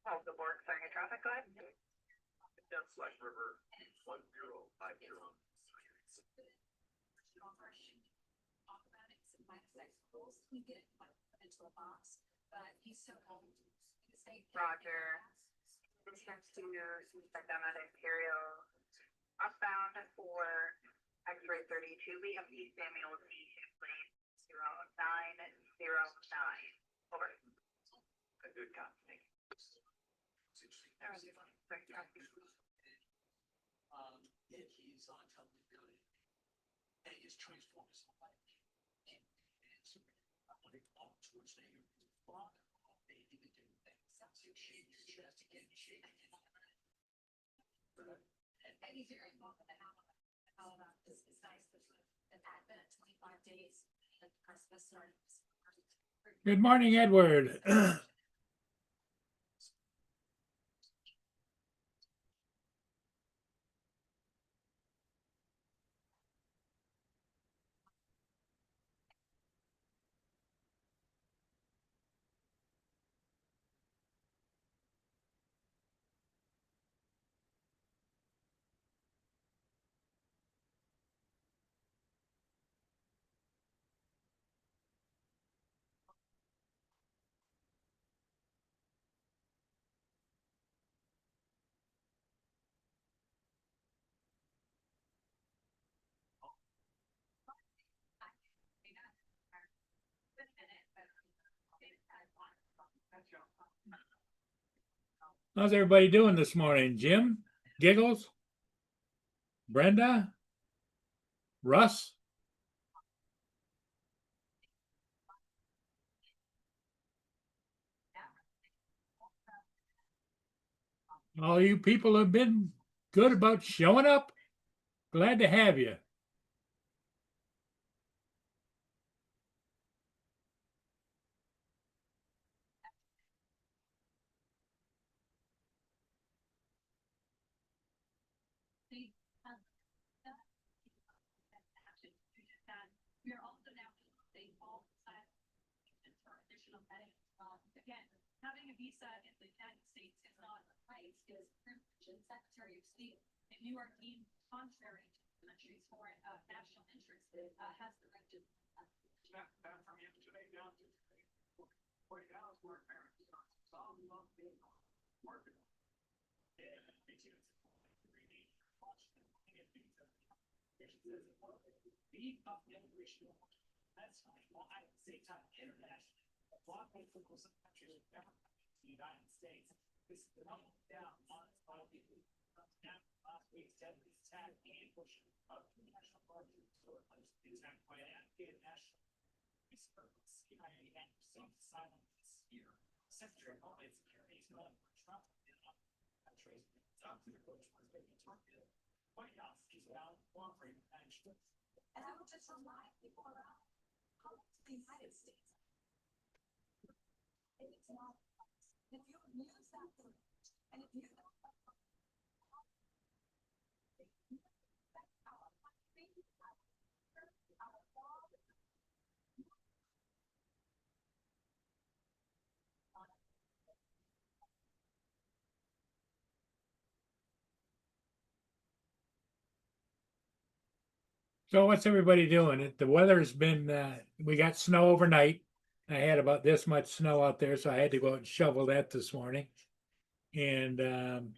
Oh, the board clearing of traffic, go ahead. That's like River 1050. Roger. Steps to check down at Imperial southbound for X-ray 32 BMP Samuel D. Lane 0909. Over. A good cop, thank you. He's on television and his transformers are like and when they talk towards the block, they even do things. Shake your chest again, shake it. And he's very involved in the how about this is nice that Advent 25 days that Christmas started. Good morning, Edward. How's everybody doing this morning? Jim? Giggles? Brenda? Russ? All you people have been good about showing up. Glad to have you. We are also now all additional again, having a visa in the United States is not a right, it is privilege. And Secretary of State, if you are deemed contrary to the country's foreign national interest, has the right to from yesterday down to today. 40 hours work parents all love being market. Yeah, me too. Being up immigration, that's well, I would say time international. A lot of political countries have never come to the United States. This is the number down on people. Last week's deadly attack ambush of the National Guard so attacked by an Afghan national CIA and received asylum this year. Secretary of Homeland Security is calling for Trump in countries. Dr. Bush was making targeted. White House is now offering action. And I will just remind people about how to the United States. It's not, if you use that word, and if you don't So what's everybody doing? The weather's been, we got snow overnight. I had about this much snow out there, so I had to go out and shovel that this morning. And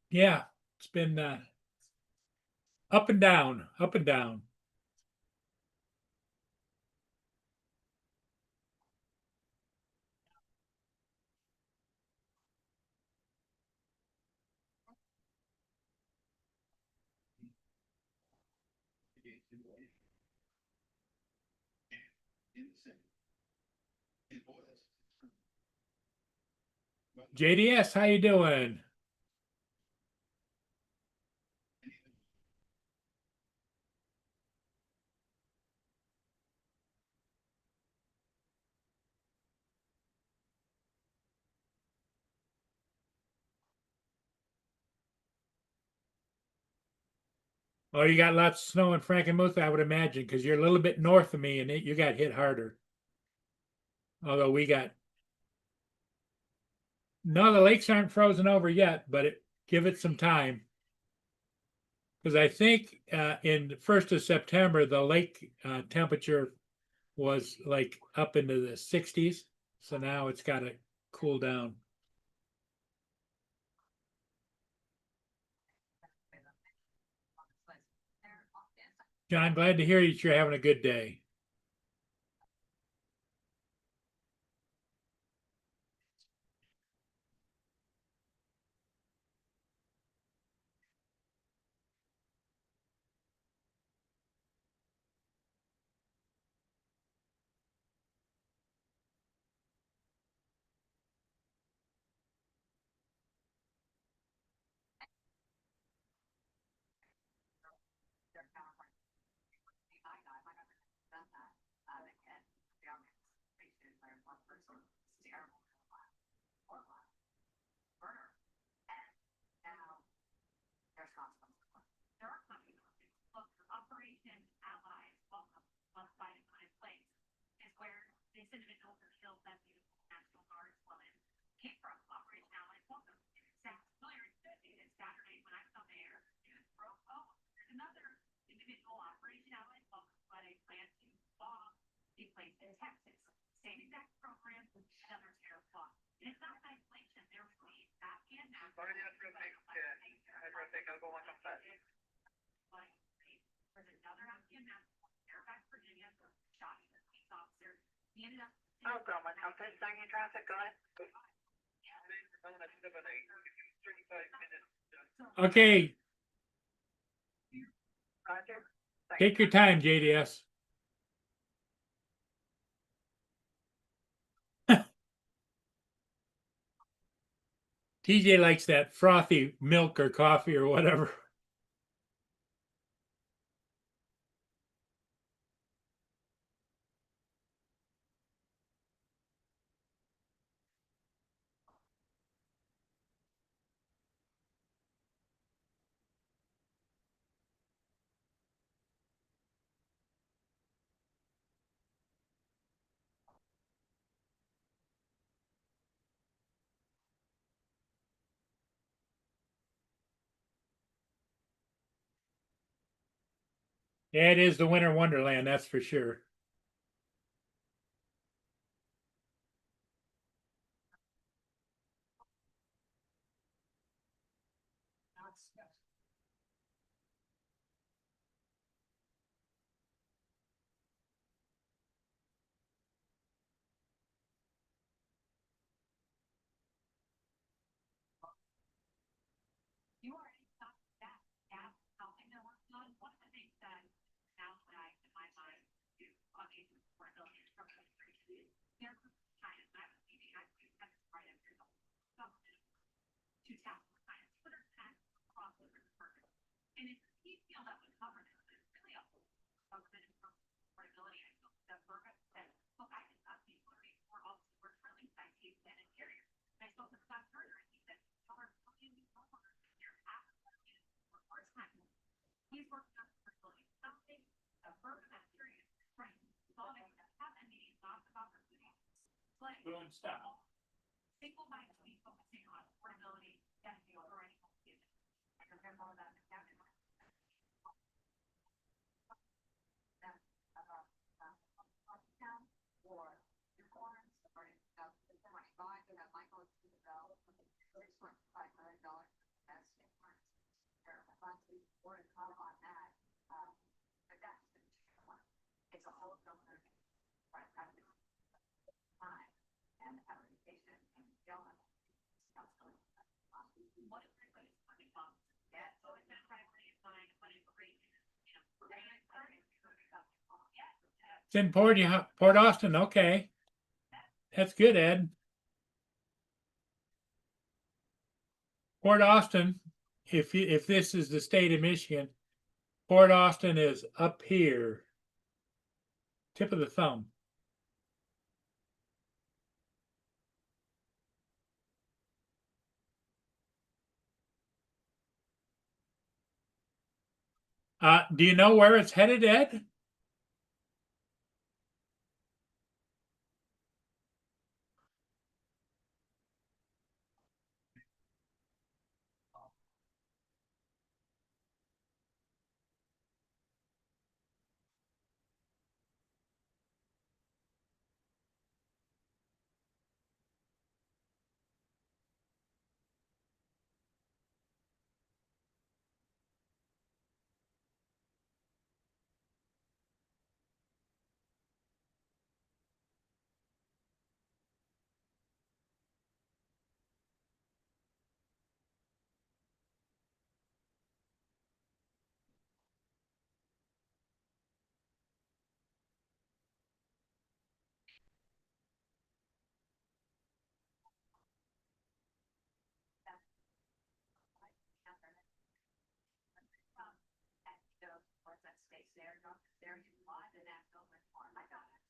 yeah, it's been up and down, up and down. JDS, how you doing? Oh, you got lots of snow in Frankenmuth, I would imagine, because you're a little bit north of me and you got hit harder. Although we got No, the lakes aren't frozen over yet, but give it some time. Because I think in the 1st of September, the lake temperature was like up into the 60s. So now it's got to cool down. John, glad to hear that you're having a good day. Operation Allies, welcome, modified and put in place, is where this individual who killed that beautiful National Guardswoman came from. Operation Allies, welcome. Sounds familiar. It's Saturday when I saw there. It broke. Oh, there's another individual Operation Allies, welcome, but a plan to bomb a place in Texas. Same exact program, another terror plot. And it's not an isolation. There was the Afghan national. I think I'll go on some fast. There's another Afghan national, Fairfax, Virginia, shot at a police officer. He ended up. Oh, girl, my compass stuck in traffic, go ahead. Okay, Roger. take your time, JDS. TJ likes that frothy milk or coffee or whatever. Yeah, it is the winter wonderland, that's for sure. You already thought that, yeah, I know on one of the things that now that I, in my mind, do obviously for ability from the country, there's China, I was thinking I do have to write every to tap science, Twitter tax across the market. And it's a key field that would cover this, it's really a whole government and portability. I feel that Burma said, look, I can not be learning more also work really I see that interior. And I spoke to Scott Turner and he said, he's working on fertility. Something a further experience, right? Solving have any lots of opportunities. Like Doing stuff. single mindedly focusing on affordability and the already given. I compare all of that to cabinet. Or your corners, or buy to have Michael $6.5 million. Or a call on that, but that's it's a whole government time and application and beyond. What is everybody's coming from? Yeah, so it's been priority of mine, but it's great. It's in Port Austin, okay. That's good, Ed. Port Austin, if this is the state of Michigan, Port Austin is up here, tip of the thumb. Do you know where it's headed, Ed? there you fly the national reform. I got it.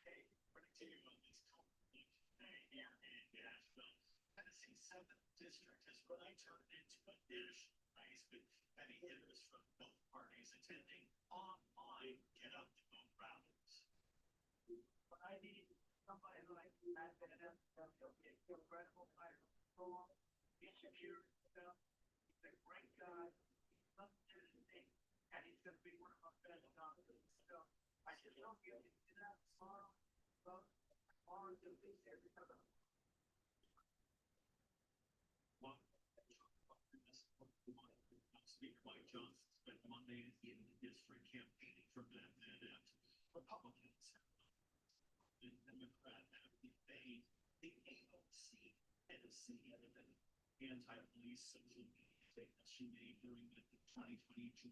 Hey, we're continuing on this topic today here in Nashville. Tennessee 7th District has really turned into a dish race with heavy hitters from both parties attending online get up to vote rallies. But I need somebody like Matt Bennett, he'll be incredible fighter for interview stuff. He's a great guy. He loves to do the thing, and he's going to be one of my best doctors. So I just hope you can do that tomorrow. Vote on the least every other. Speaker Mike Johnson spent Monday in the district campaigning for Matt Bennett. Republicans and Democrat have debated the AOC anti-police social media statements she made during the 2022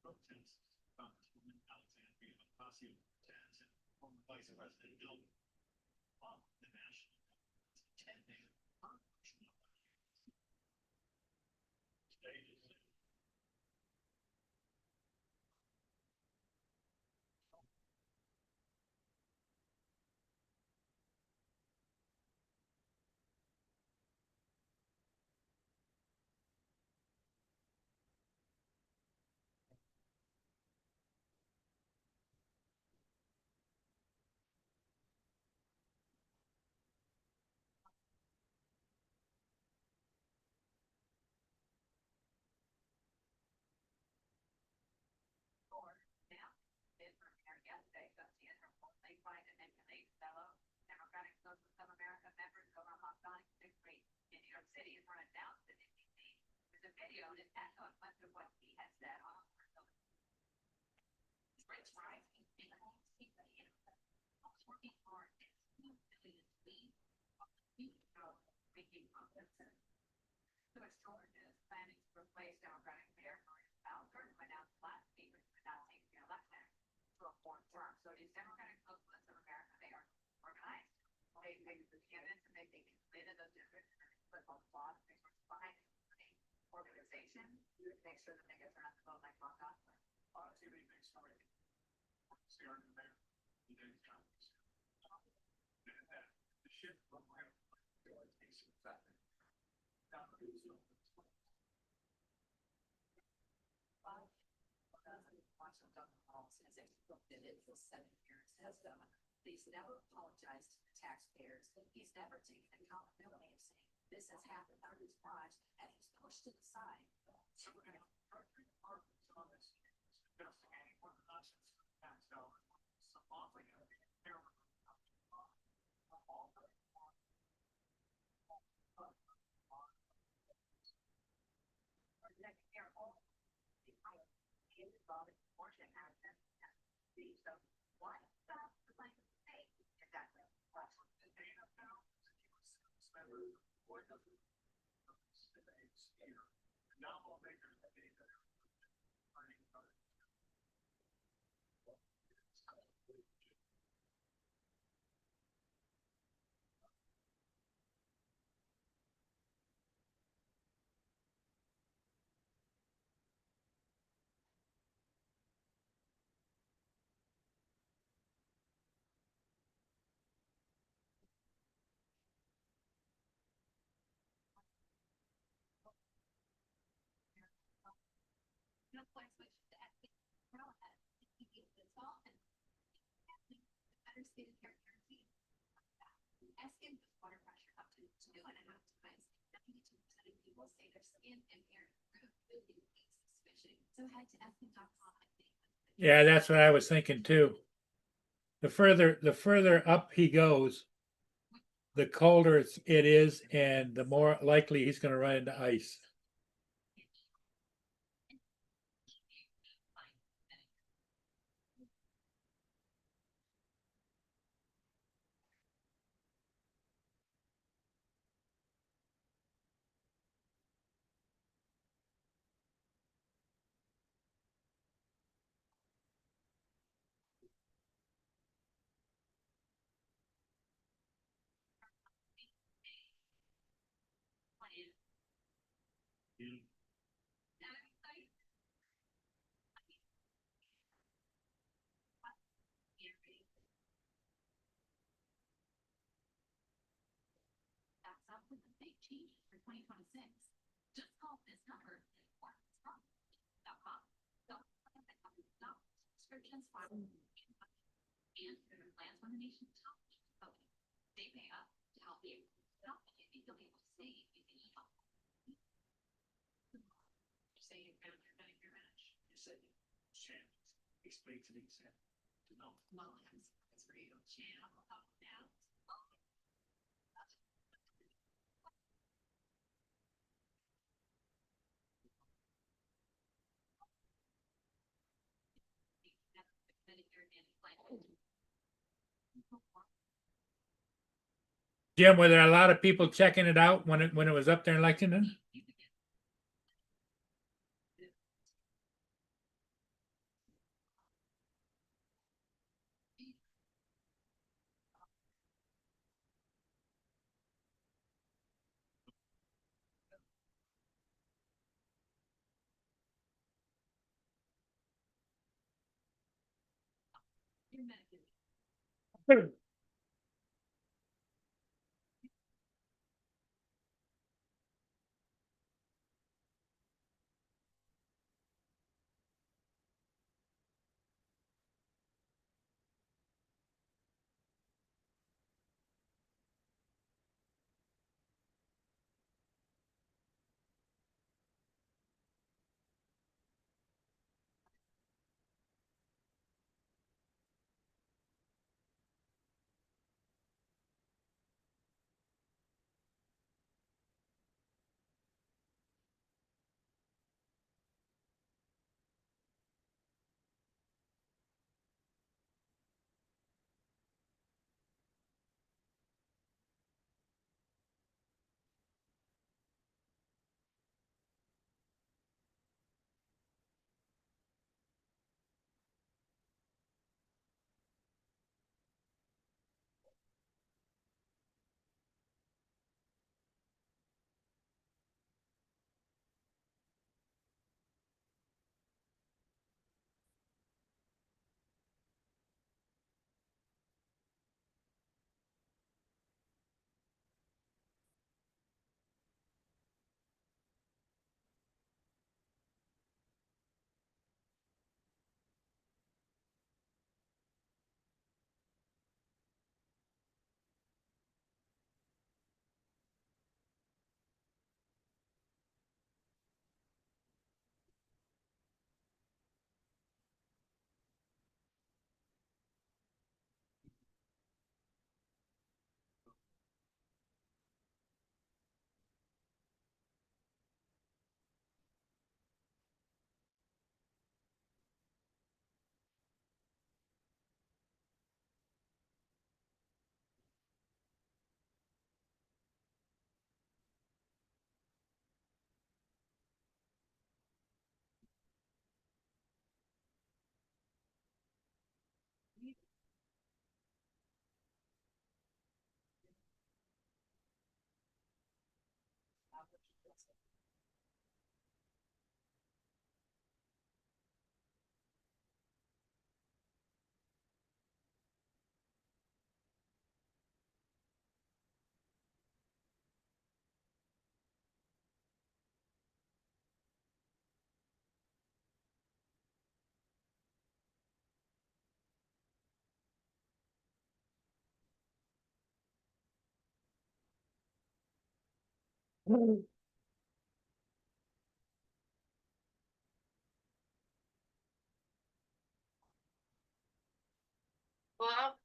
protests. Congresswoman Alexandria Ocasio-Cortez and former Vice President Bill Trump, the national attending her personal today is Now, been prepared yesterday, so the Interpol, they find and emulate fellow Democratic Socialist of America members over Hong Kong victory in New York City and run announced in NBC. There's a video that echoed much of what he had said on French fries in the home state of the internet. I was working hard at 2 million tweets of the future making progress. So it's Georgia is planning to replace Democratic Mayor Maria Bowser, who announced last week was announcing the election to a fourth term. So these Democratic Socialists of America, they are organized. They the candidates and they think later those districts put all the laws and resources behind the organization to make sure that they get turned out to vote like Mark Osler. honestly they started starting there. The day Congress. And that the shift from my takes effect. Now it's Since it's looked at it for 7 years, has done. He's never apologized to the taxpayers. He's never taken accountability of saying this has happened on his watch, and he's pushed to the side. so we're going to start three departments on this investigating whether or not it's tax dollars. Some awfully going to be fair. All the Next year, all the involved in abortion access. So why stop the like hey, exactly. the data now member or the here. Now we'll make her the data. No point switch to asking how that he gets this all and better stated character. Asking with water pressure up to 2.5 times. 92% of people say their skin and hair improve with suspicion. So head to Eskin.com. Yeah, that's what I was thinking too. The further up he goes, the colder it is, and the more likely he's going to run into ice. with the big changes for 2026. Just call this number. Subscriptions and their plans on the nation's top. They pay up to help you. Not that you think you'll be able to save using email. Say you're going to your match. You said, Shannon, explain to me, Sam. To know. Mullins, it's for you. Channel up now. Jim, were there a lot of people checking it out when it was up there in Lexington? Hello?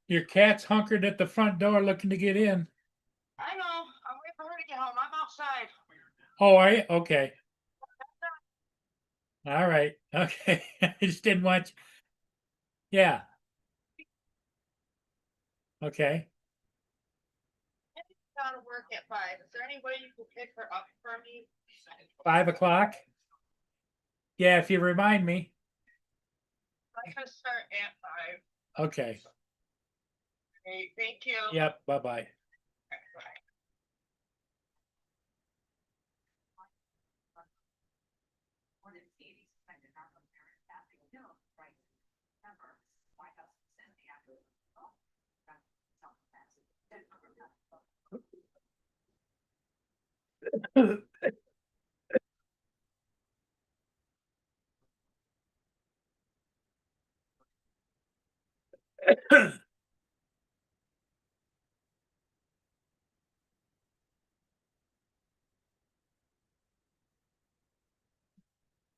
Your cat's hunkered at the front door looking to get in. I know, I'm waiting for her to get home, I'm outside. Oh, are you? Okay. All right. Okay. I just didn't want. Yeah. Okay. Out of work at 5, is there any way you can pick her up for me? 5 o'clock. Yeah, if you remind me. I'm gonna start at 5. Okay. Okay, thank you. Yep. Bye-bye. Bye. More than 80% of our parents passing bill, right? Remember, White House sent the actual.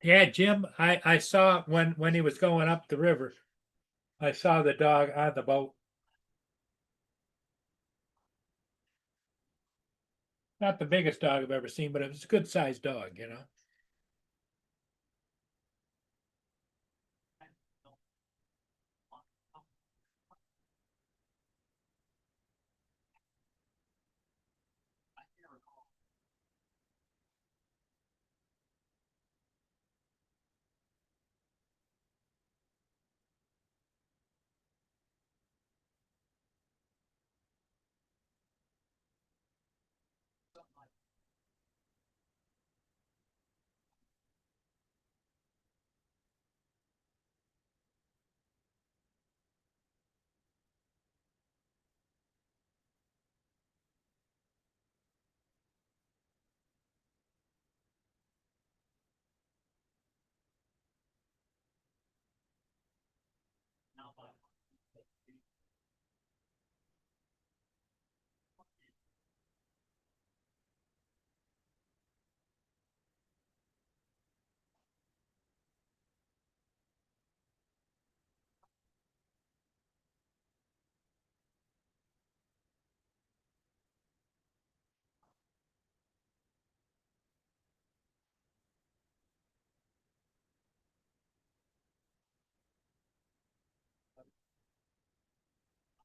Yeah, Jim, I saw when he was going up the river, I saw the dog on the boat. Not the biggest dog I've ever seen, but it was a good sized dog, you know.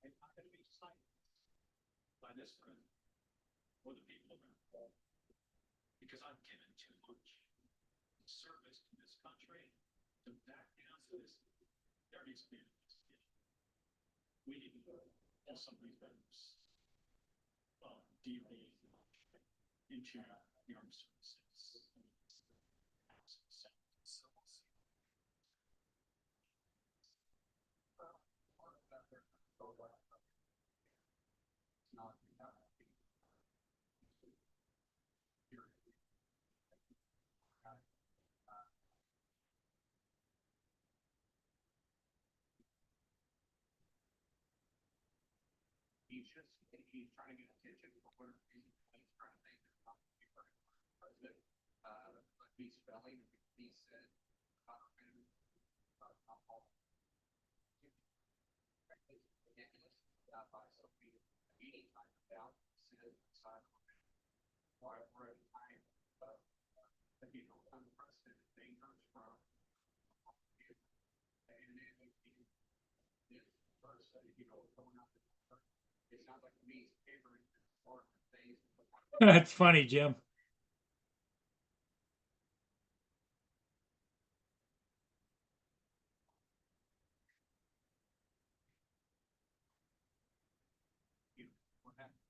I'm not going to be silenced by this group or the people around because I've given too much service to this country to back down to this. There needs to be an investigation. We need to pull some of these members deeply into the armed services. He's trying to get attention for whatever reason. He's trying to make it not be president. But he's spelling, he said, by Sophia, any type of doubt, said, why we're at a time of, unprecedented dangers from, and this person, going out. It sounds like me favoring or things. That's funny, Jim. What happened?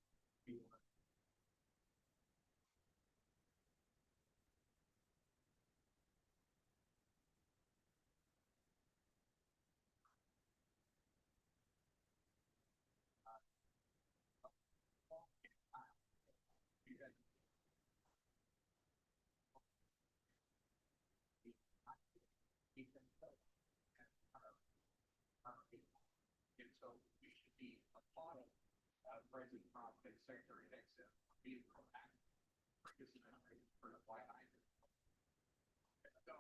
And so we should be applauding President Trump and Secretary Nixon for being proactive for this country for the White House. So,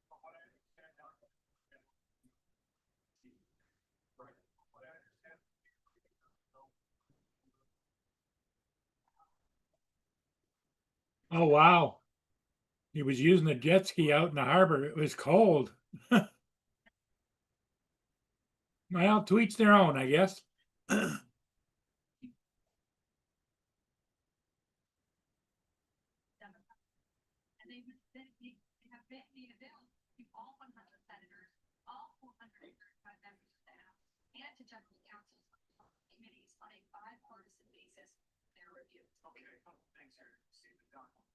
from what I understand, right, what I understand, Oh wow. He was using a jet ski out in the harbor. It was cold. Well, to each their own, I guess. And they would then have made a bill to all 100 senators, all 435 members of the House, and to general counsels committees on a bipartisan basis. Their review. okay, thanks, Eric. See the document.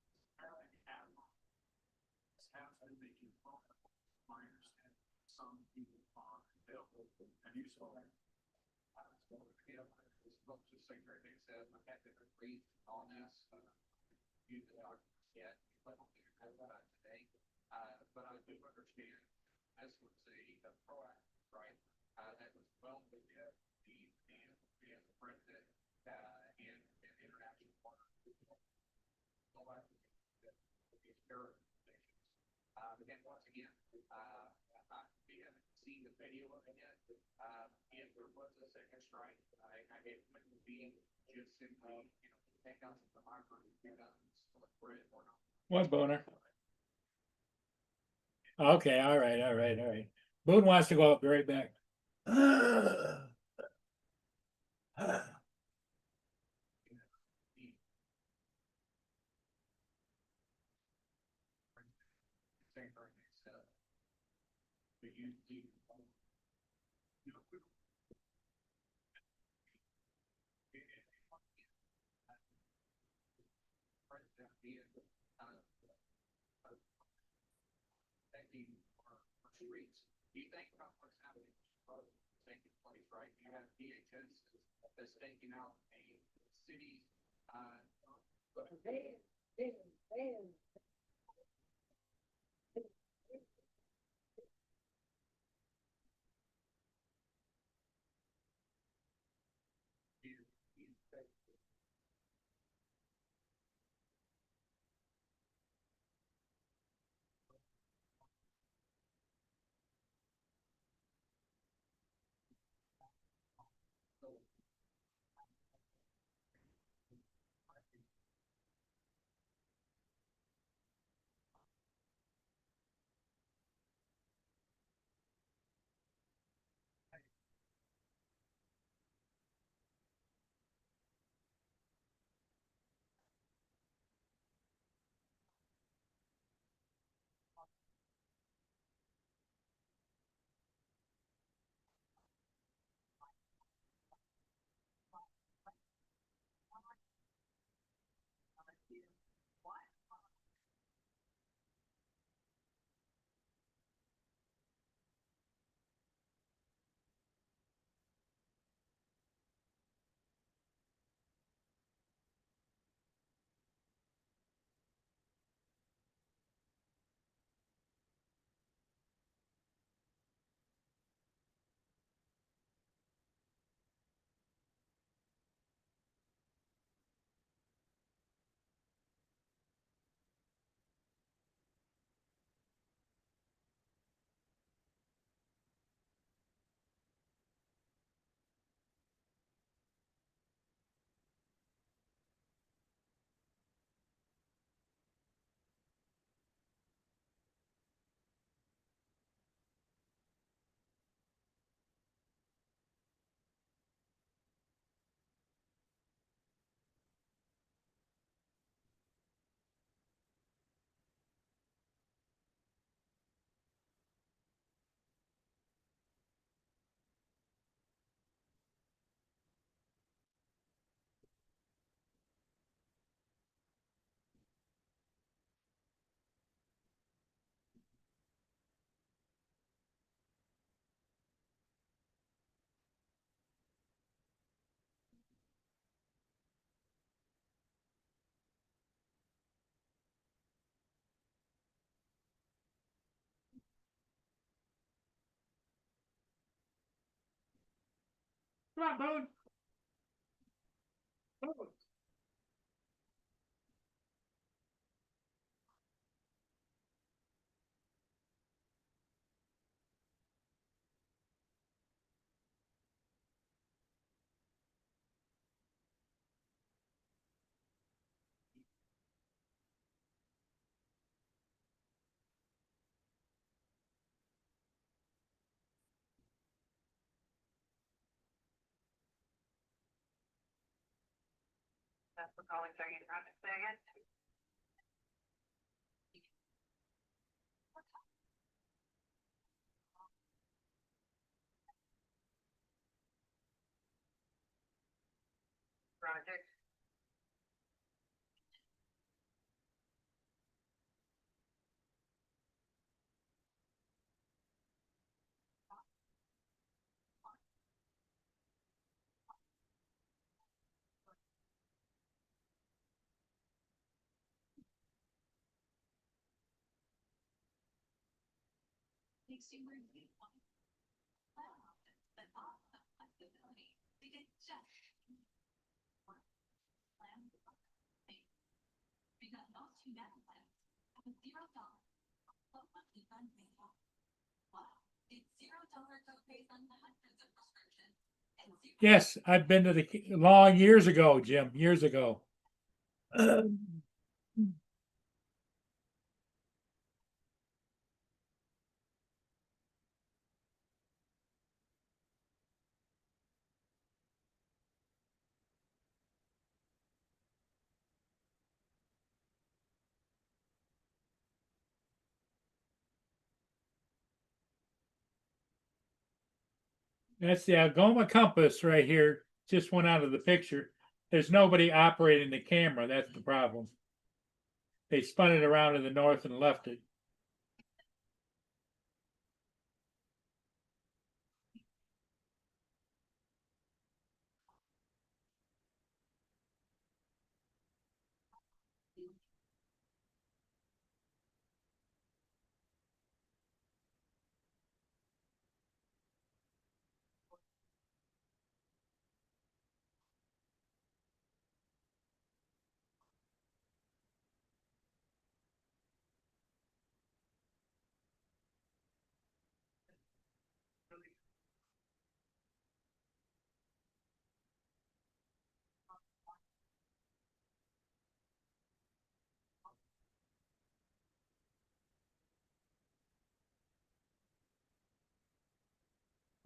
Have making my understanding. Some people are available and useful. I spoke to Secretary Nixon. I had to agree on this. use the documents yet, but I don't think I have that today. But I do understand this was a proactive strike, that was well within the president, and international partners. So I think that the terror organizations. And once again, we haven't seen the video of it yet. If there was a second strike, it wouldn't be just simply, take out some democracy, split bread or not. What, Boner? Okay, all right, all right, all right. Boone wants to go up, be right back. Same for next step. But you do. President being, affecting our streets. Do you think about what's happening, taking place, right? You have DHS that's taking out a city, Come on, Boone. That's the calling second, say again. Project. makes you really want to play on it, but also flexibility. Because just plan because most human plans have $0 monthly fund payable. Wow, it's $0 co-pays on the hundreds of prescriptions. And Yes, I've been to the long years ago, Jim, years ago. That's the Algoma Compass right here. Just went out of the picture. There's nobody operating the camera. That's the problem. They spun it around to the north and left it.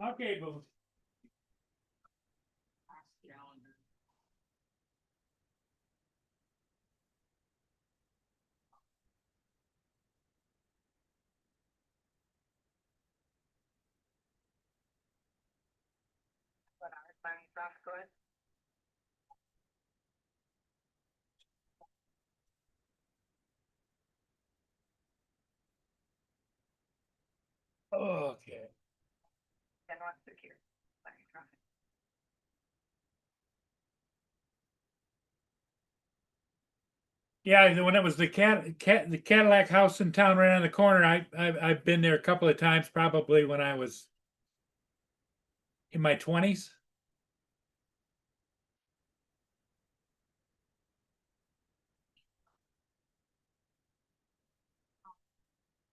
Okay, boo. Calendar. But our planning sounds good. Okay. Then what's the cure? Let me try. Yeah, when it was the the Cadillac house in town right on the corner, I've been there a couple of times, probably when I was in my 20s.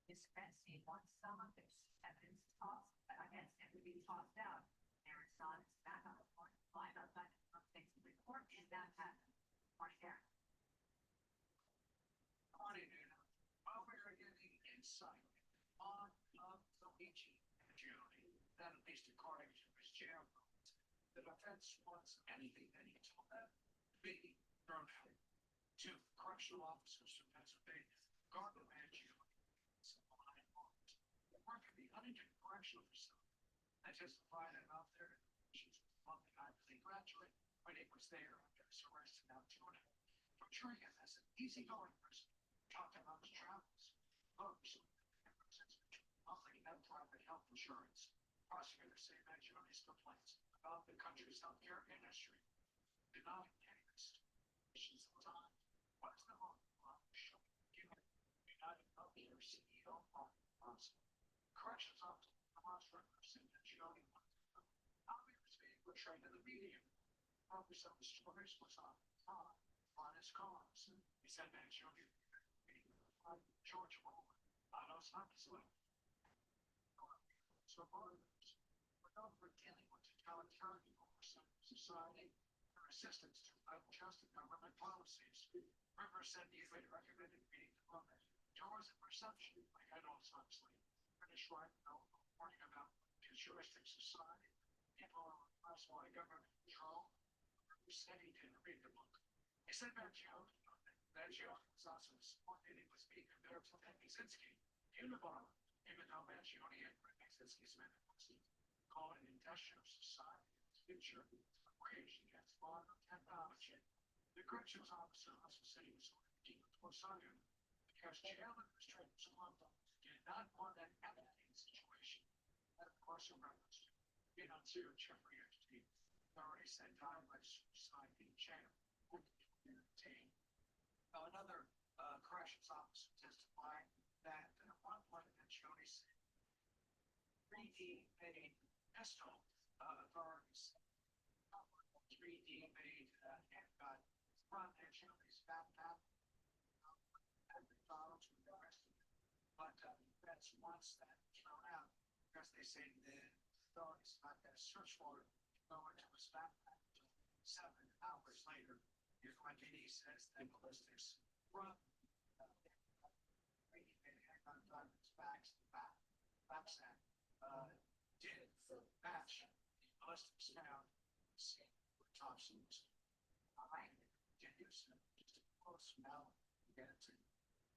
This fancy one some of this evidence tossed, against it would be tossed out. Aaron saw this back on the point, live outside of things to report in that happened. Or share. Money, dude. While we were getting insight on the Luigi journey, that at least according to his jail notes, the defense wants anything that he told them to be thrown out. Two correctional officers from Pennsylvania, Gardner Mangio, and Arms, who work at the Huntington Correctional Facility. I testified that out there. She's one the Ivy League graduate when he was there after his arrest in Altoona. Portraying him as an easygoing person, talked about his travels, books, monthly and private health insurance. Prosecutors say Mangioni's complaints about the country's healthcare industry denying case. She's time. What's the wrong show? United Healthcare CEO Mark Johnson. Corrections officer Tomas said that Gioni how he was being portrayed in the media. Focus of the stories was on time, on his cause. He said that Gioni George Orwell, Otto's Huxley. So foreigners were known for dealing with totalitarian oversight of society and resistance to unjust government policies. River said he had recommended reading the book Doors of Perception by Aldous Huxley, British right novel warning about futuristic society, people are repressed by government control. River said he didn't read the book. He said that Joe was also disappointed he was being compared to Ted Kaczynski, Unabomber, even though Mangione had read Kaczynski's manifesto, calling industrial society its future, a rage against modern technology. The corrections officer also said he was looking to Rosario because jail administrators did not want an emptying situation. That, of course, a reference to financier Jeffrey Epstein. Authorities said died by suicide in jail. Another corrections officer testified that at one point Mangione said 3D made pistol, authorities. 3D made, handgun, front actually backpack. And McDonald's with the rest of it. But, that's once that thrown out, because they say the authorities not gonna search for it, go into his backpack. 7 hours later, here's what JD says, the ballistics from, backsack, did match the ballistics found, same with Thompson's. Did use just a close smell, get it to.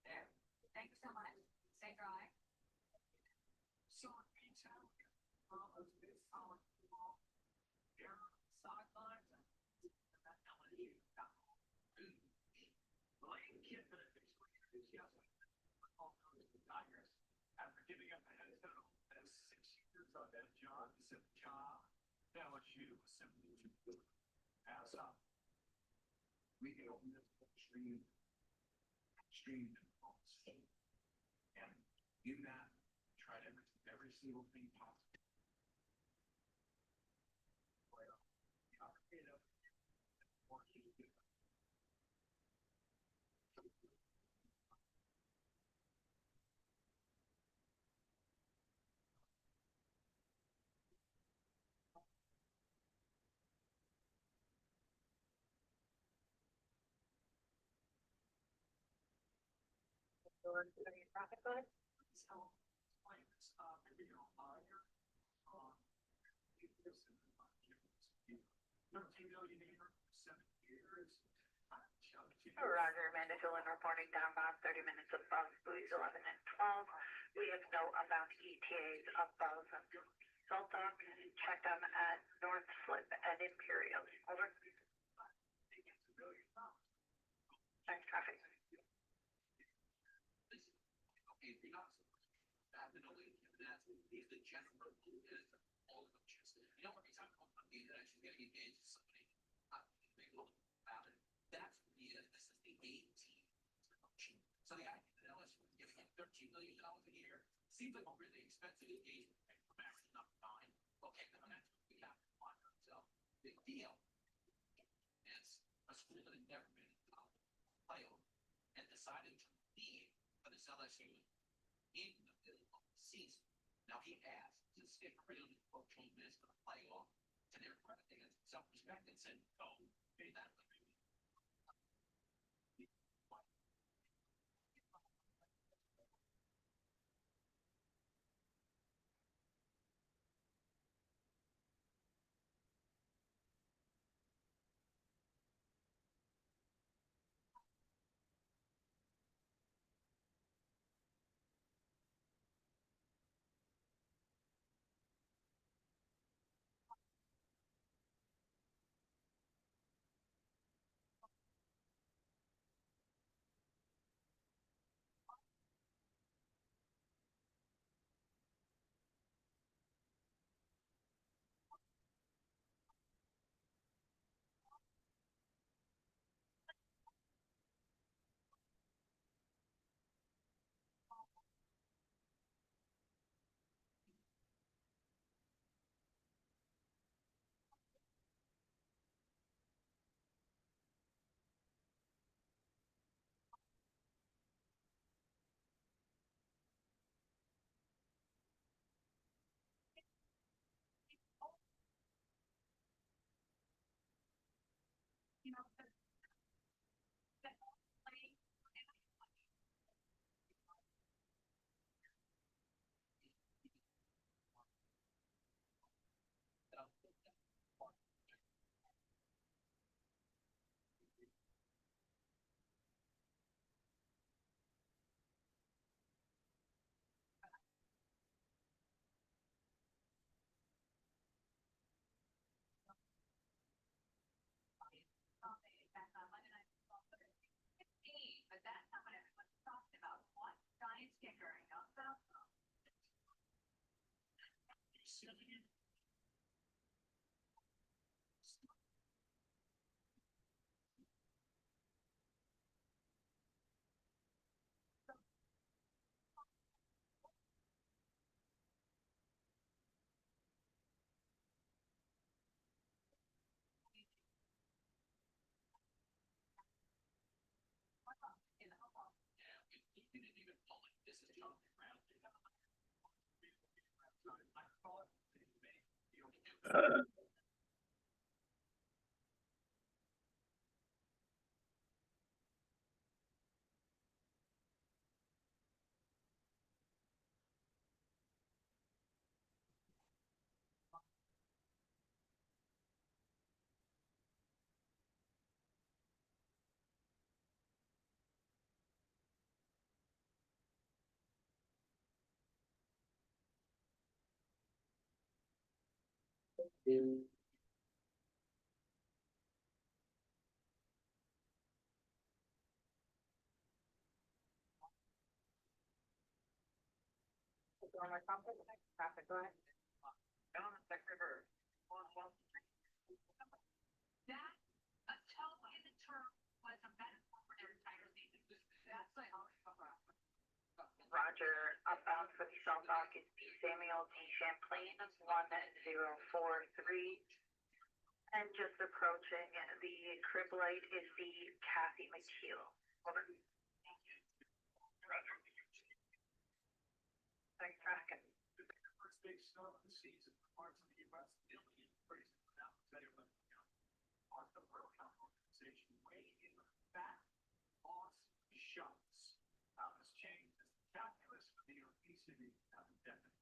There. Thanks so much. Stay dry. So retail, of this our wall, air sidelines, and that LED. Blame kid that is yes. All those designers after giving up a head as 6 years on that job, he said, job, LSU was simply too good. As we can open this extreme impulse. And in that, tried every single thing possible. Well, you know, or you do. Profit good? So, plans, maybe you'll hire, this in the budget. 13 million a year, 7 years. Roger, Amanda Dillon reporting down about 30 minutes above buoys 11 and 12. We have no abound ETAs above Saltdock. Check them at North Slip and Imperial. Over. Thanks, traffic. Okay, if you're not that, then only that's the general rule is all of them choose. You know, every time I'm that actually getting engaged with somebody, they look about it. That's this is the 18 function. So the idea that LSU is giving him $13 million a year seems like a really expensive engagement from actually not fine. Okay, then that's what we have to find ourselves. Big deal. It's a school that had never been in the playoff and decided to leave for this LSU in the middle of the season. Now he asked to stick around and coach on this for the playoff to their credit. They had self-respect and said, "No, pay that." You know, that play. But that's not what everyone's talking about. What Giants kicker? Traffic light. Down the river. That, a toe in the turf was a metaphor for their entire season. That's like, Roger, outbound for the South Dock is Samuel D. Champlain, 1043. And just approaching the crib light is the Kathy McKeel. Over. Roger. Thanks, tracking. The first big snow of the season, parts of the U.S. dealing in crazy amounts of part of the World Health Organization way in the back, loss, shots. How this changes the calculus for the obesity epidemic.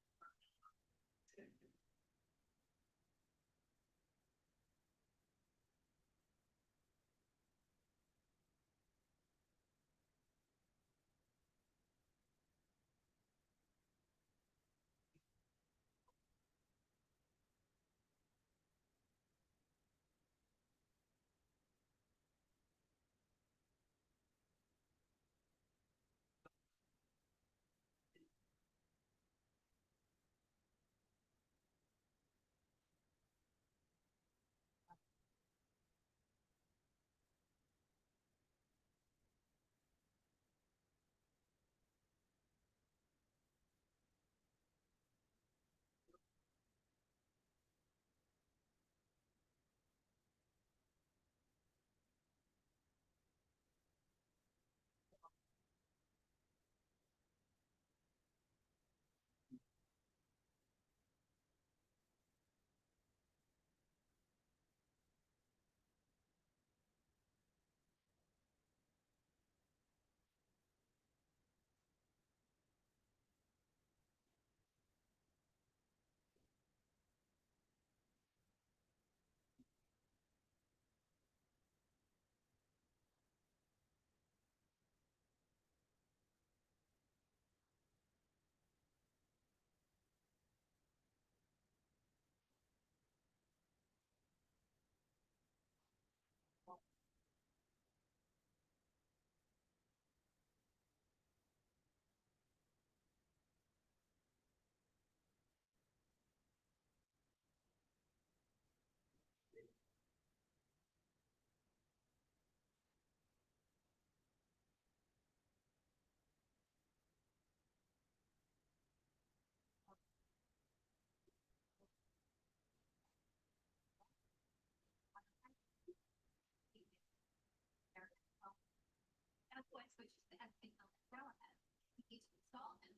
which is the ethnic umbrella head. We need to install them.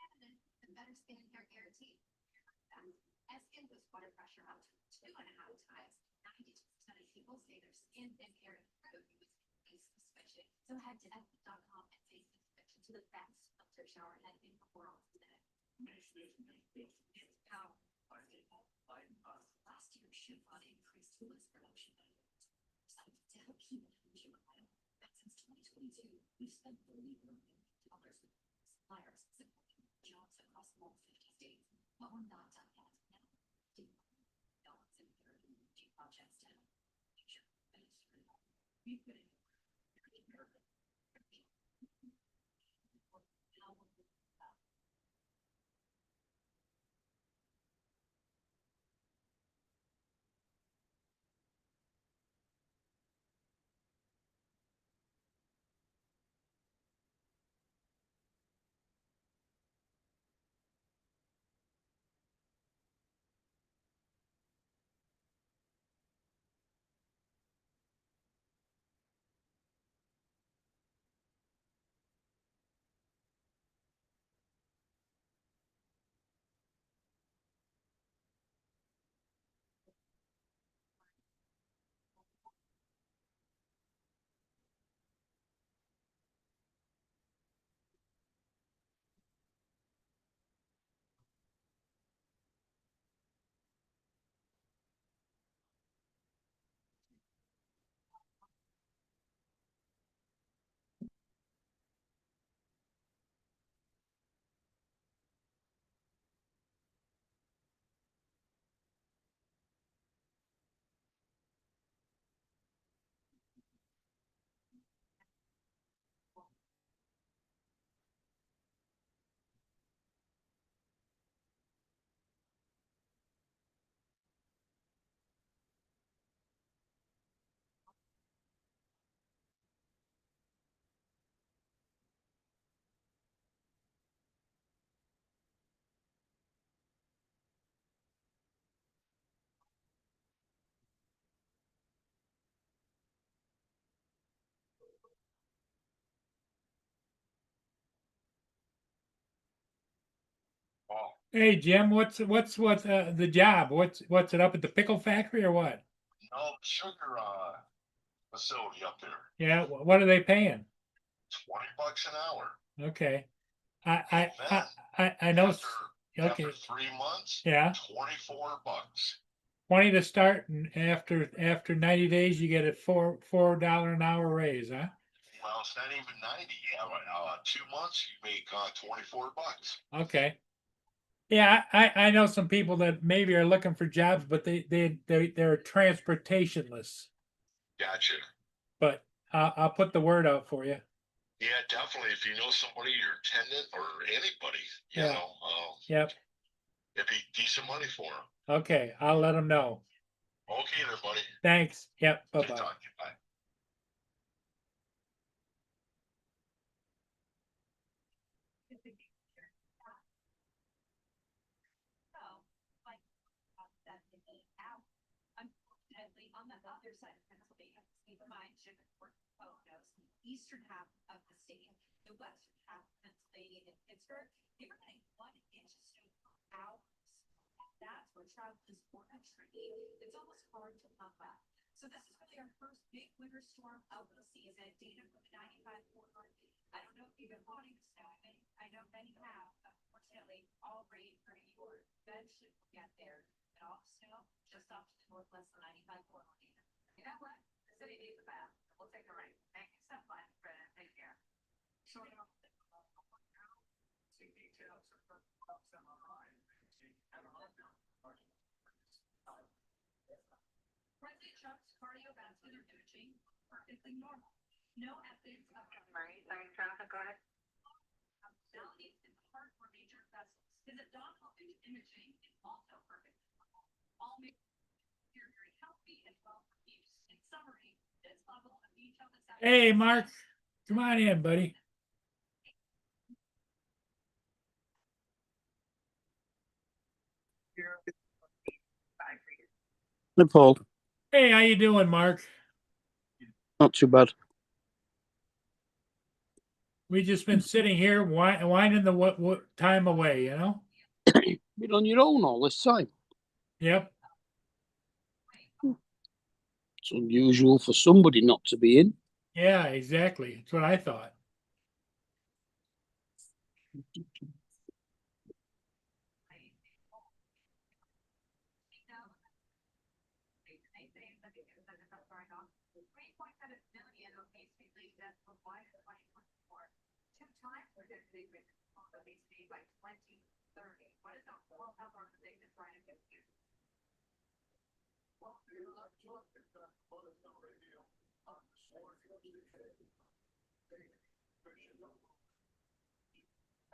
And the better skin and hair guarantee. Eskin boosts water pressure up to 2.5 times. 92% of people say their skin and hair improve with face switching. So head to ethnic.com and face the switch to the best filter shower head in the world today. It's power. Last year, Chevron increased Hula's production by to help keep it oil. But since 2022, we've spent $30 million with suppliers supporting jobs across all 50 states. But we're not done yet. Now, balance in 30 projects to future. We've been Hey Jim, what's the job? What's it up at the pickle factory or what? No sugar facility up there. Yeah, what are they paying? $20 an hour. Okay. And I then I know. after Okay. 3 months, Yeah. $24. 20 to start, and after 90 days, you get a $4 an hour raise, huh? Well, it's not even 90. 2 months, you make $24. Okay. Yeah, I know some people that maybe are looking for jobs, but they're transportationless. Gotcha. But I'll put the word out for you. Yeah, definitely. If you know somebody, your attendant or anybody, you Yeah. know, Yep. it'd be decent money for them. Okay, I'll let them know. Okay, there, buddy. Thanks. Yep. Bye Good bye. talking. Bye. So, like, that they need out. Unfortunately, on the other side of Pennsylvania, keep in mind, Jim and Portfolio knows the eastern half of the state, the western half of Pennsylvania and Pittsburgh, they were getting 1 inch of snow for hours. That's where travel is for a tree. It's almost hard to come back. So this is really our first big winter storm of the season. Data from the 95 corridor. I don't know if you've been wanting snow. I know many have. Unfortunately, all rain for your bed should get there. And all the snow just off to the northwest of 95 corridor. You know what? The city needs a bath. We'll take a right. Thank you so much, Brennan. Take care. Showing up. See details of the MRI. President Trump's cardiovascular imaging perfectly normal. No evidence of Marie, sorry, Jonathan, go ahead. abnormalities in the heart or major vessels. Visit Donald Imaging is also perfect. All make you're very healthy and well produced. In summary, this level of detail is Hey, Mark, come on in, buddy. Hi, Paul. Hey, how you doing, Mark? Not too bad. We just been sitting here winding the what time away, you know? Been on your own all this time. Yep. It's unusual for somebody not to be in. Yeah, exactly. That's what I thought. by 2030. What is the World Health Organization trying to do here? Well, you're not sure if that photo's not radio on the source of the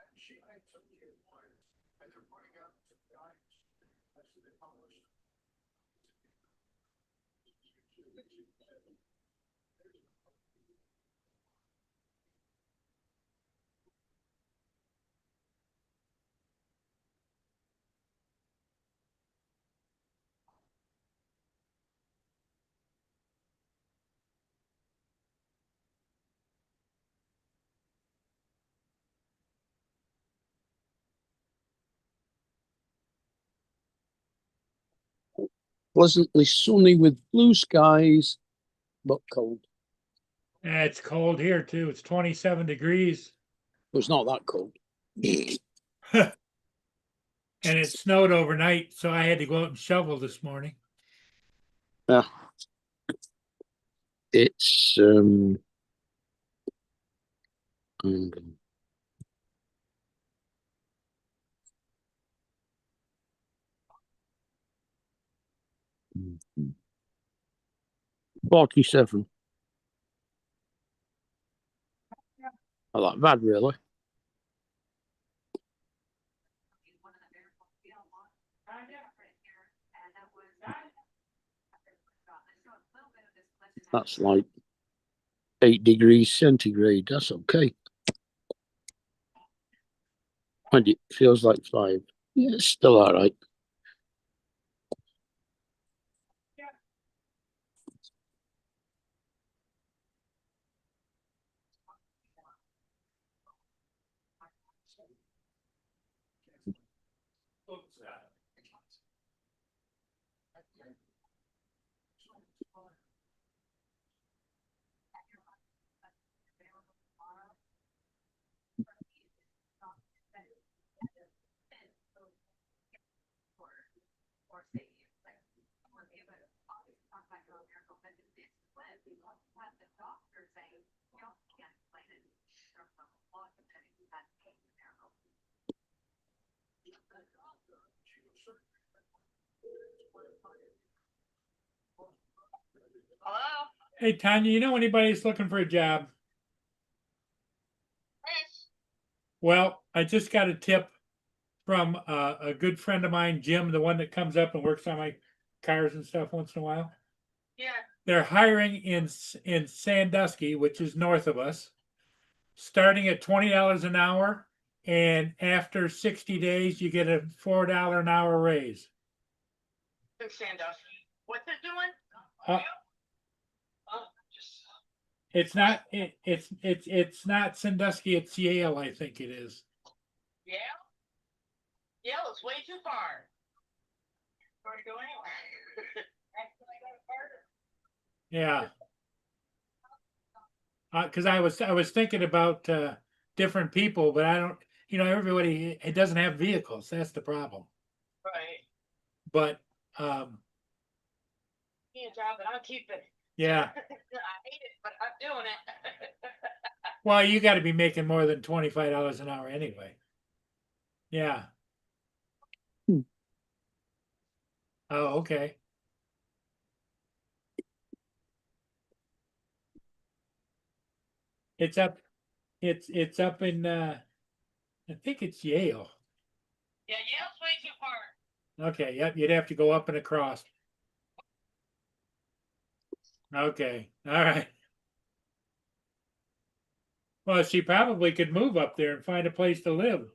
and she had some kid words, and they're putting out some guidance. That's what they published. Pleasantly sunny with blue skies, but cold. It's cold here too. It's 27 degrees. It was not that cold. And it snowed overnight, so I had to go out and shovel this morning. Yeah. It's um, 47. Not that bad, really. That's like 8 degrees centigrade. That's okay. And it feels like 5. Yeah, it's still all right. Or say, like, or they would always talk about your miracle, but it's split, because you have the doctor saying, you don't, can't explain it. From the law, depending on that case, miracle. Hello? Hey, Tanya, you know anybody that's looking for a job? Yes. Well, I just got a tip from a good friend of mine, Jim, the one that comes up and works on my cars and stuff once in a while. Yeah. They're hiring in Sandusky, which is north of us, starting at $20 an hour, and after 60 days, you get a $4 an hour raise. In Sandusky. What's it doing? Uh, it's not it's not Sandusky, it's Yale, I think it is. Yeah? Yeah, it's way too far. Or to go anywhere. Yeah. Because I was thinking about different people, but I don't, everybody, it doesn't have vehicles. That's the problem. Right. But Need a job, but I'll keep it. yeah, I hate it, but I'm doing it. well, you got to be making more than $25 an hour anyway. Yeah. Hmm. Oh, okay. It's up. It's up in. I think it's Yale. Yeah, Yale's way too far. Okay. Yep. You'd have to go up and across. Okay. All right. Well, she probably could move up there and find a place to live.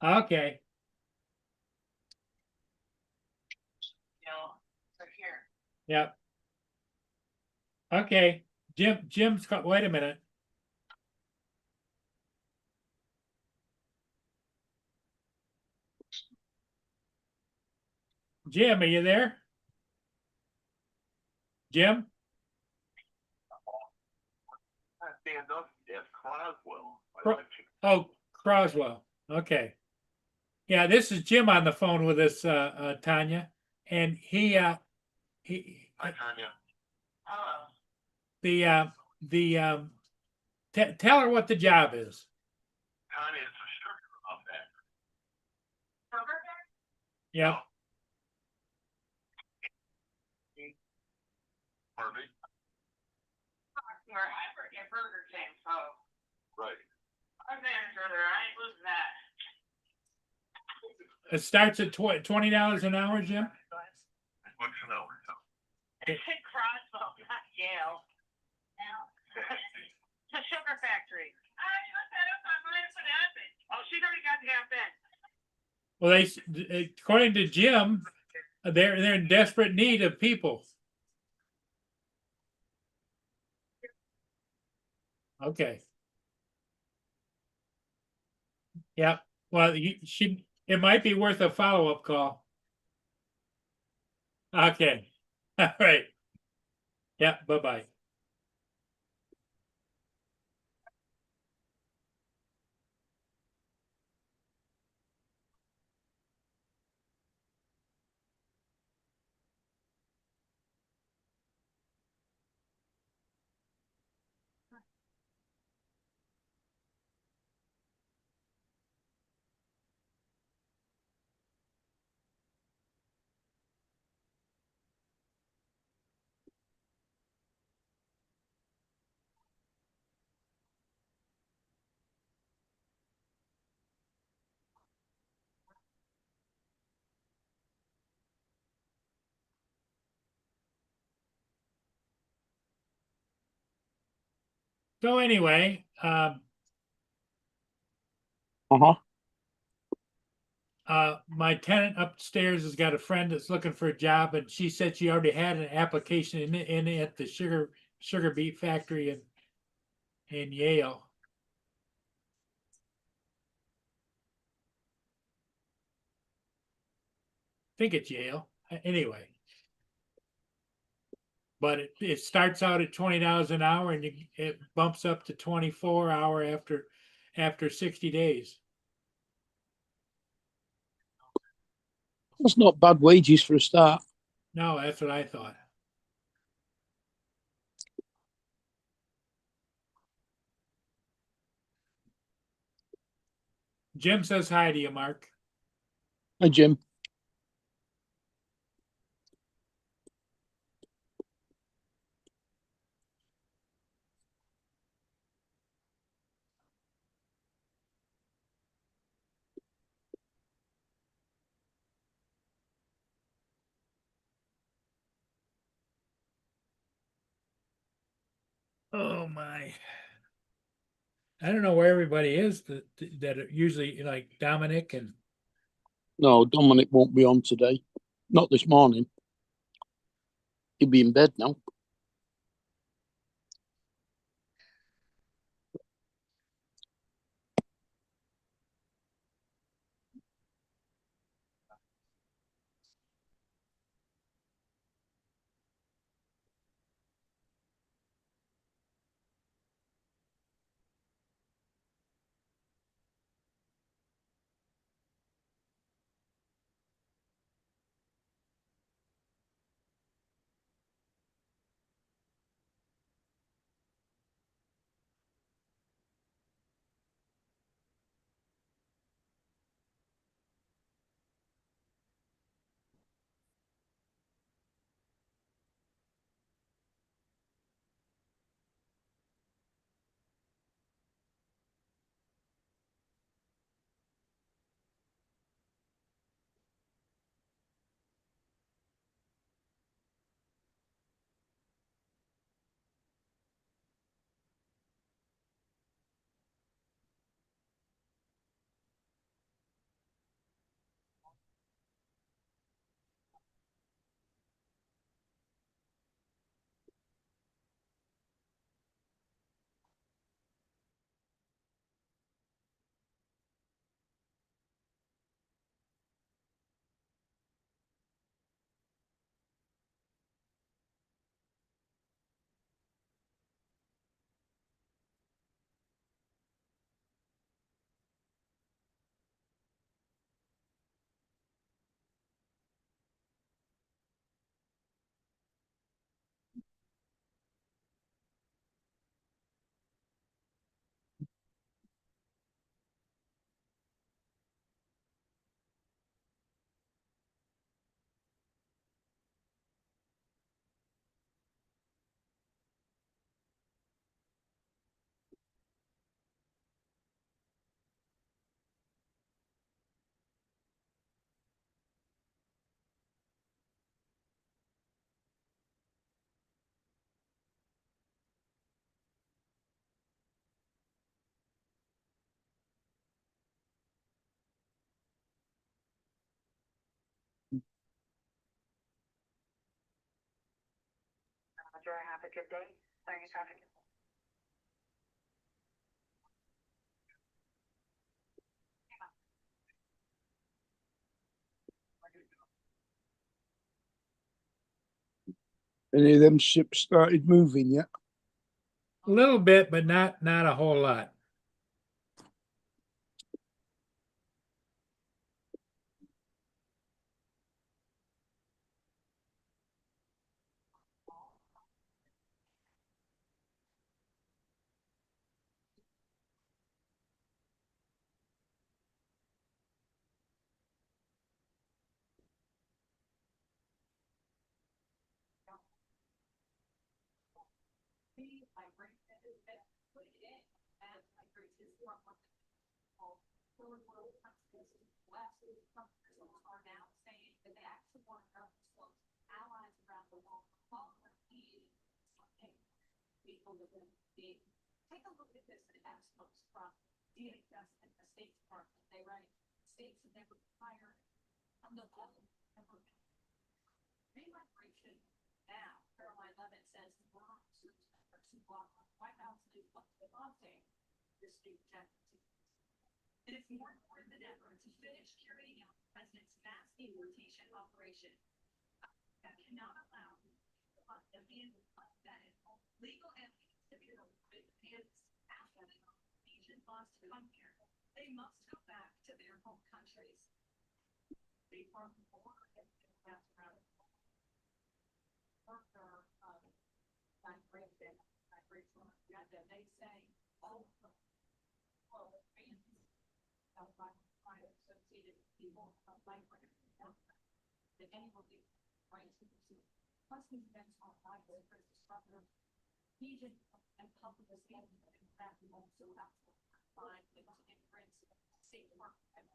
Okay. You know, so here. Yep. Okay. Jim's got, wait a minute. Jim, are you there? Jim? Stand up at Croswell. Oh, Croswell. Okay. Yeah, this is Jim on the phone with us, Tanya. And he Hi, Tanya. Hello. tell her what the job is. Tanya, it's a sugar up there. Sugar? Yep. Pardon me? Where I work at Burger King, so Right. I'm manager there. I ain't losing that. It starts at $20 an hour, Jim? What's an hour? It's in Croswell, not Yale. It's a sugar factory. I looked that up online for that. Oh, she's already got the half in. Well, according to Jim, they're in desperate need of people. Okay. Yep. Well, it might be worth a follow-up call. Okay. All right. Yeah, bye-bye. So anyway, my tenant upstairs has got a friend that's looking for a job, and she said she already had an application in at the sugar beet factory in Yale. think it's Yale, anyway. But it starts out at $20 an hour and it bumps up to 24 hour after 60 days. That's not bad wages for a start. No, that's what I thought. Jim says hi to you, Mark. Hi, Jim. Oh my. I don't know where everybody is that are usually like Dominic and No, Dominic won't be on today. Not this morning. He'll be in bed now. Roger, have a good day. Thanks, have a good day. Any of them ships started moving yet? a little bit, but not a whole lot. Are now saying that they actually want to know allies around the world. People within the take a look at this experts from DHS and the State Department. They write states have never hired from the whole remigration. Now, Caroline Levitt says the Bronx are to block the White House to the launching this new jet. It is more important than ever to finish carrying out the president's mass deportation operation. That cannot allow the being unvetted legal entities to be able to asset Asian laws to come here. They must go back to their home countries. They from the border and that's around. Worker, migration, agenda, they say all of them. Well, fans, associated people, migrant, that any will be right to pursue. Plus, these events are live, for disruptive, Asian and public standing, in fact, we also have to find immigrants, state work, and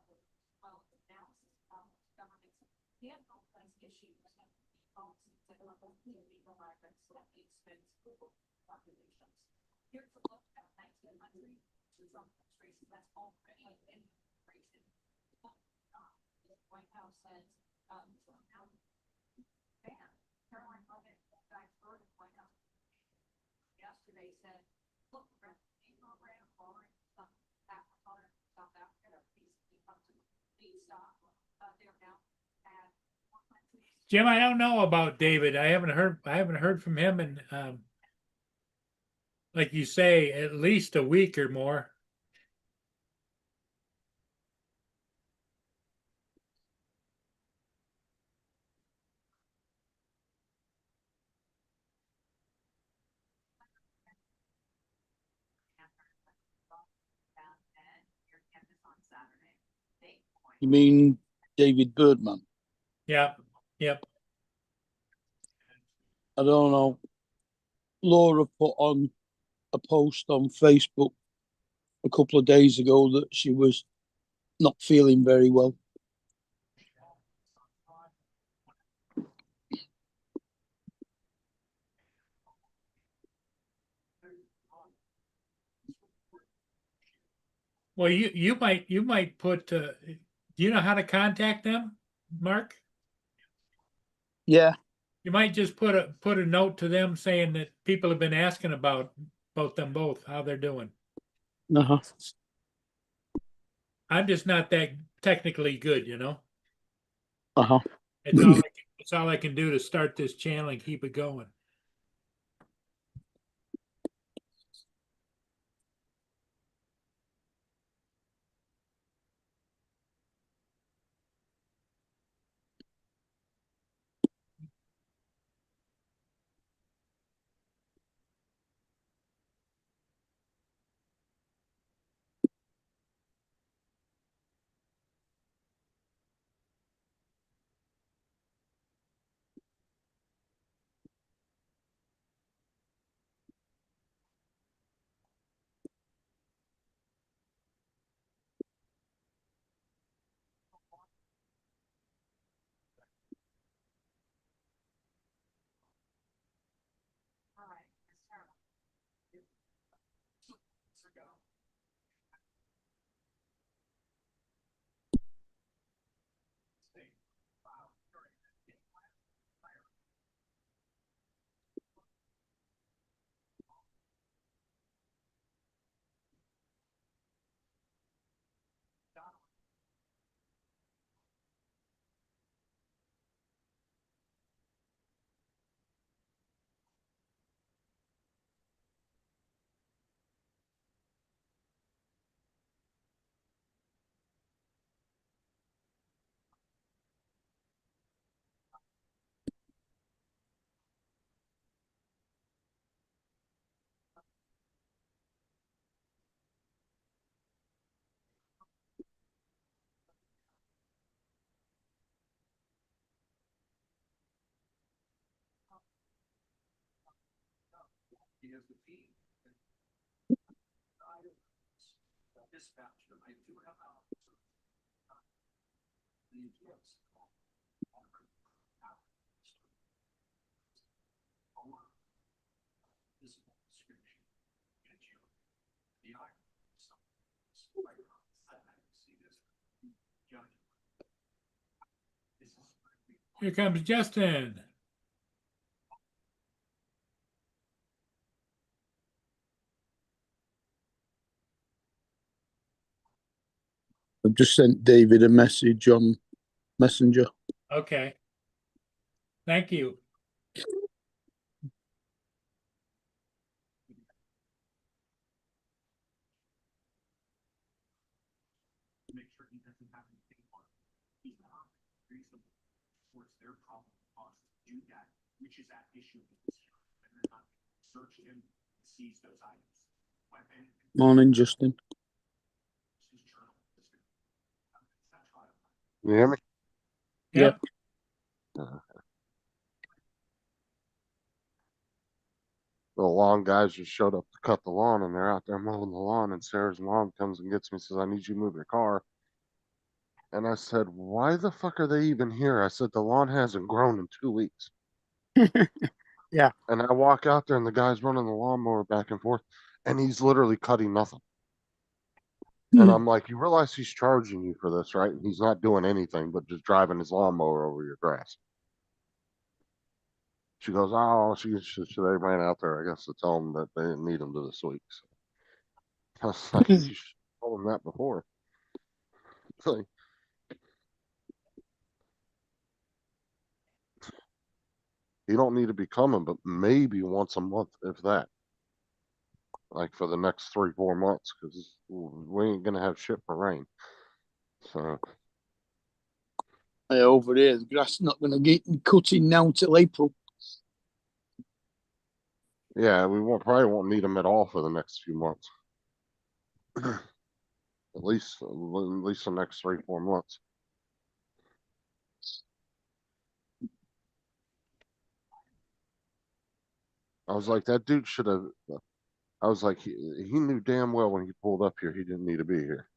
well, analysis of government's handle those issues and policies that are legal migrants that the expense of populations. Here's a look at 1900 from countries that's already in immigration. The White House says, ban Caroline Levitt, back third of White House yesterday said, look, refugee program following South Africa, please stop. They're now at Jim, I don't know about David. I haven't heard from him in like you say, at least a week or more. You mean David Birdman? Yep. Yep. I don't know. Laura put on a post on Facebook a couple of days ago that she was not feeling very well. Well, you might put. Do you know how to contact them, Mark? Yeah. You might just put a note to them saying that people have been asking about them both, how they're doing. Uh-huh. I'm just not that technically good, you know. Uh-huh. It's all I can do to start this channel and keep it going. Here comes Justin. I've just sent David a message on Messenger. Okay. Thank you. Make sure he doesn't have anything on. He's not reasonable towards their problem cause to do that, which is that issue. And they're not search him, seize those items. Weapon, Morning, Justin. his journal. You hear me? Yep. The lawn guys just showed up to cut the lawn, and they're out there mowing the lawn, and Sarah's mom comes and gets me, says, I need you to move your car. And I said, why the fuck are they even here? I said, the lawn hasn't grown in 2 weeks. Yeah. And I walk out there, and the guy's running the lawnmower back and forth, and he's literally cutting nothing. And I'm like, you realize he's charging you for this, right? And he's not doing anything but just driving his lawnmower over your grass. She goes, oh, they ran out there, I guess, to tell him that they didn't need him to this week. So I was like, you should have told him that before. Like, you don't need to be coming, but maybe once a month, if that. Like for the next 3-4 months, because we ain't gonna have shit for rain. So Over here, the grass is not going to get cutting now till April. yeah, we probably won't need them at all for the next few months. at least the next 3-4 months. I was like, that dude should have. I was like, he knew damn well when he pulled up here, he didn't need to be here.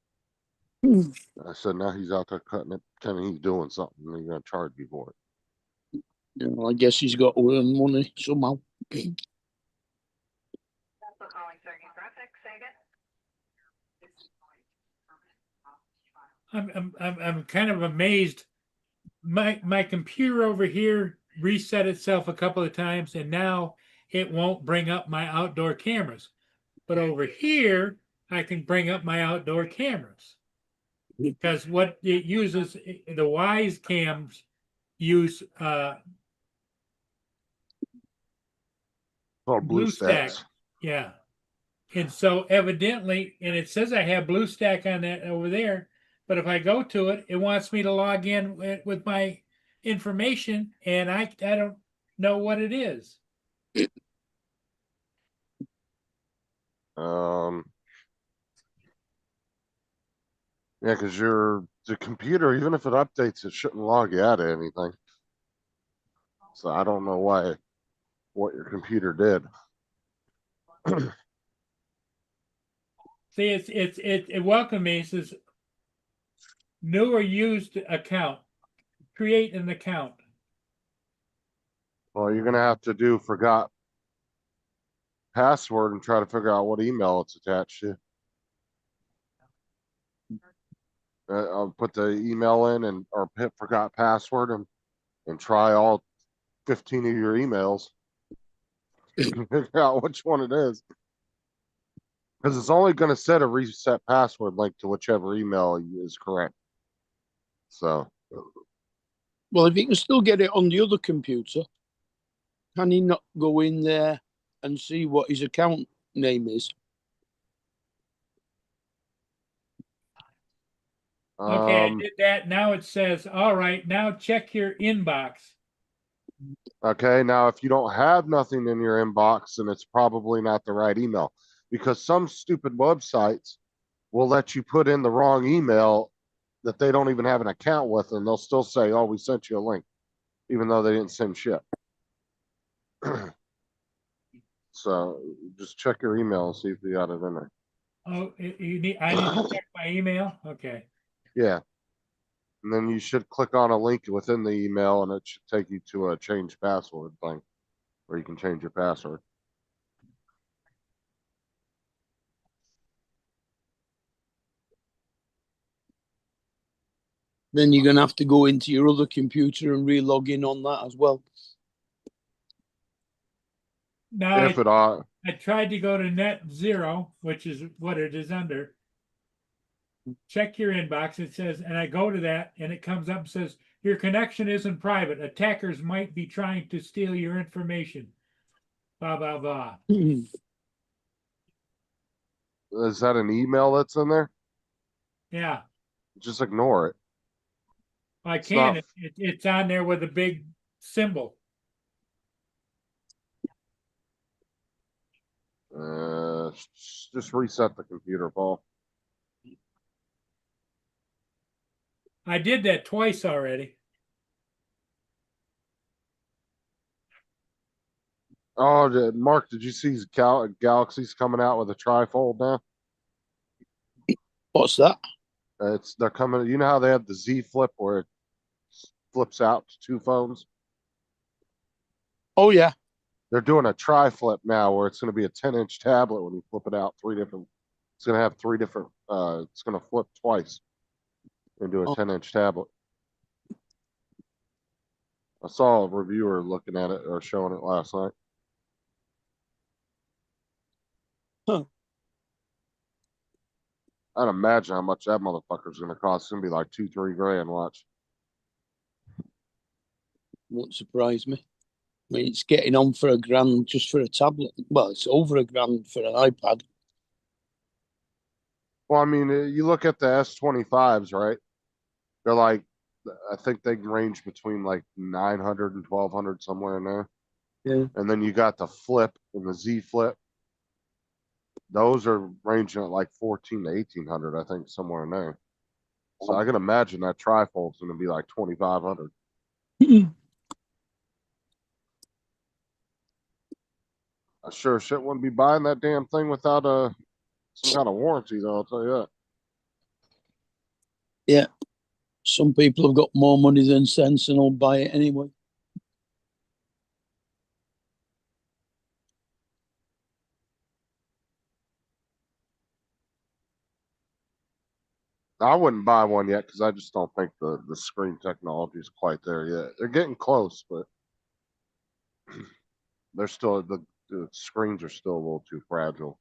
I said, now he's out there cutting it, kind of he's doing something, and he's gonna charge you for it. You know, I guess he's got to earn money somehow. That's what calling certain traffic, say again. I'm kind of amazed. My computer over here reset itself a couple of times, and now it won't bring up my outdoor cameras. But over here, I can bring up my outdoor cameras because what it uses, the Wise cams use Called BlueStack. Yeah. And so evidently, and it says I have BlueStack on that over there, but if I go to it, it wants me to log in with my information, and I don't know what it is. Yeah, because the computer, even if it updates, it shouldn't log you out of anything. So I don't know what your computer did. See, it welcomed me. It says new or used account. Create an account. Well, you're gonna have to do forgot password and try to figure out what email it's attached to. I'll put the email in or hit forgot password and try all 15 of your emails. Figure out which one it is. Because it's only going to set a reset password link to whichever email is correct. So. Well, if he can still get it on the other computer, can he not go in there and see what his account name is? Okay, I did that. Now it says, all right, now check your inbox. Okay, now if you don't have nothing in your inbox, then it's probably not the right email. Because some stupid websites will let you put in the wrong email that they don't even have an account with, and they'll still say, oh, we sent you a link, even though they didn't send shit. So just check your email and see if you got it in there. Oh, I need to check my email? Okay. Yeah. And then you should click on a link within the email, and it should take you to a change password thing where you can change your password. Then you're going to have to go into your other computer and re-log in on that as well. Now I tried to go to NetZero, which is what it is under. Check your inbox. It says, and I go to that, and it comes up and says, Your connection isn't private. Attackers might be trying to steal your information. Blah, blah, blah. Is that an email that's in there? Yeah, Just ignore it. I It's can. not- It's on there with a big symbol. Just reset the computer, Paul. I did that twice already. Oh, Mark, did you see Galaxy's coming out with a trifold now? What's that? They're coming. You know how they have the Z Flip where it flips out to two phones? Oh yeah. They're doing a tri-flip now where it's going to be a 10-inch tablet when you flip it out. It's going to have three different. It's going to flip twice into a Oh. 10-inch tablet. I saw a reviewer looking at it or showing it last night. Huh. I'd imagine how much that motherfucker's going to cost. It's going to be like $2-3 grand. Watch. Won't surprise me. I mean, it's getting on for $1,000 just for a tablet. Well, it's over $1,000 for an iPad. Well, I mean, you look at the S25s, right? They're like, I think they range between like 900 and 1200, somewhere in there. Yeah. And then you got the Flip and the Z Flip. Those are ranging at like 14 to 1800, I think, somewhere in there. So I can imagine that trifold's going to be like 2500. I sure shit wouldn't be buying that damn thing without some kind of warranty, though. I'll tell you that. Yeah. Some people have got more money than sense and will buy it anyway. I wouldn't buy one yet because I just don't think the screen technology is quite there yet. They're getting close, but they're still the screens are still a little too fragile.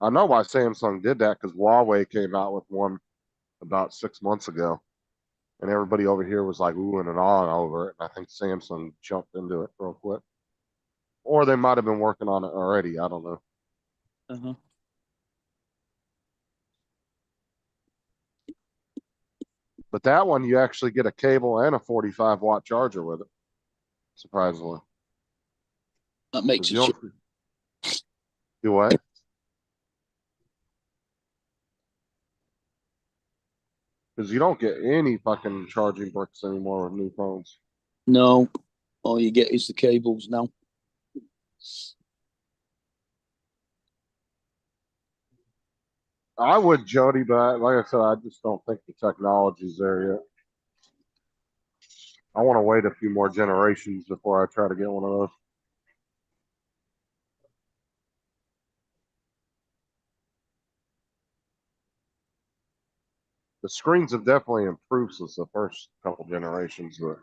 I know why Samsung did that because Huawei came out with one about 6 months ago, and everybody over here was like oohing and ahhing over it. And I think Samsung jumped into it real quick, or they might have been working on it already. I don't know. Uh-huh. But that one, you actually get a cable and a 45-watt charger with it. Surprisingly, That makes 'Cause it. you don't do what? Because you don't get any fucking charging bricks anymore with new phones. No. All you get is the cables now. I would, Jody, but like I said, I just don't think the technology's there yet. I want to wait a few more generations before I try to get one of those. The screens have definitely improved since the first couple generations, but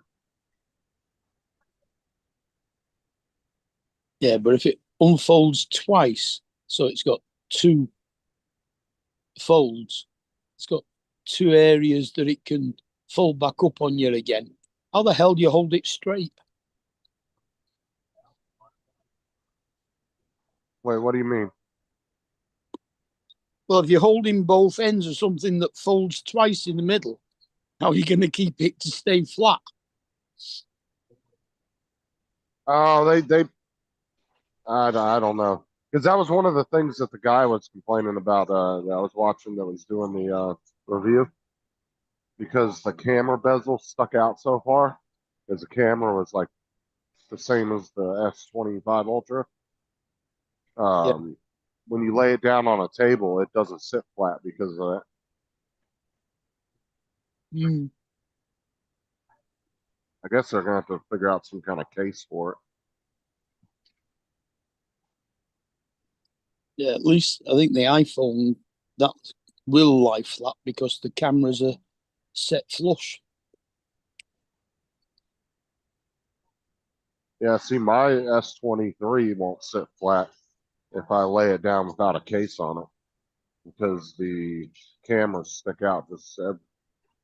Yeah, but if it unfolds twice, so it's got two folds, it's got two areas that it can fold back up on you again. How the hell do you hold it straight? wait, what do you mean? Well, if you're holding both ends of something that folds twice in the middle, how are you going to keep it to stay flat? Oh, I don't know. Because that was one of the things that the guy was complaining about that I was watching that was doing the review. Because the camera bezel stuck out so far, because the camera was like the same as the S25 Ultra. When you lay it down on a table, it doesn't sit flat because of that. Mm. I guess they're gonna have to figure out some kind of case for it. Yeah, at least I think the iPhone that will lie flat because the cameras are set flush. Yeah, see, my S23 won't sit flat. if I lay it down without a case on it, because the cameras stick out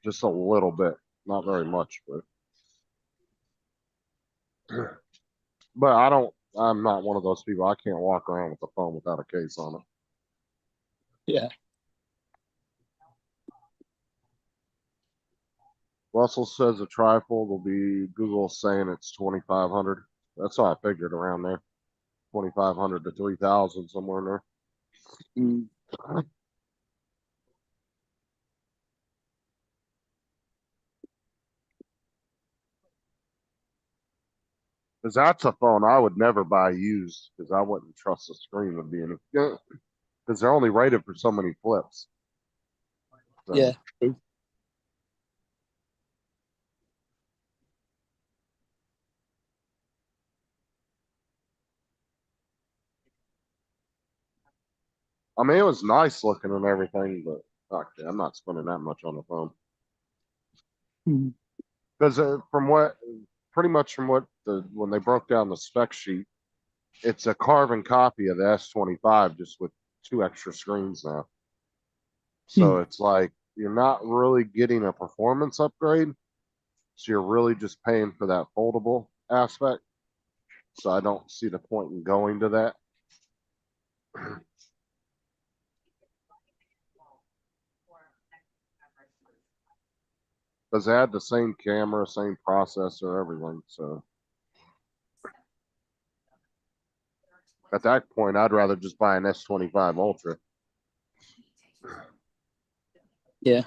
just a little bit, not very much, but but I'm not one of those people. I can't walk around with a phone without a case on it. Yeah. Russell says a trifold will be Google saying it's 2,500. That's how I figured around there. 2,500 to 3,000, somewhere in there. Mm. Because that's a phone I would never buy used, because I wouldn't trust the screen would be any. Because they're only rated for so many flips. So, Yeah. True. I mean, it was nice looking and everything, but fuck, I'm not spending that much on the phone. Mm. Because pretty much from when they broke down the spec sheet, it's a carbon copy of the S25, just with 2 extra screens now. So it's like you're not really getting a performance upgrade. So you're really just paying for that foldable aspect. So I don't see the point in going to that. Because they had the same camera, same processor, everything. So at that point, I'd rather just buy an S25 Ultra. Yeah.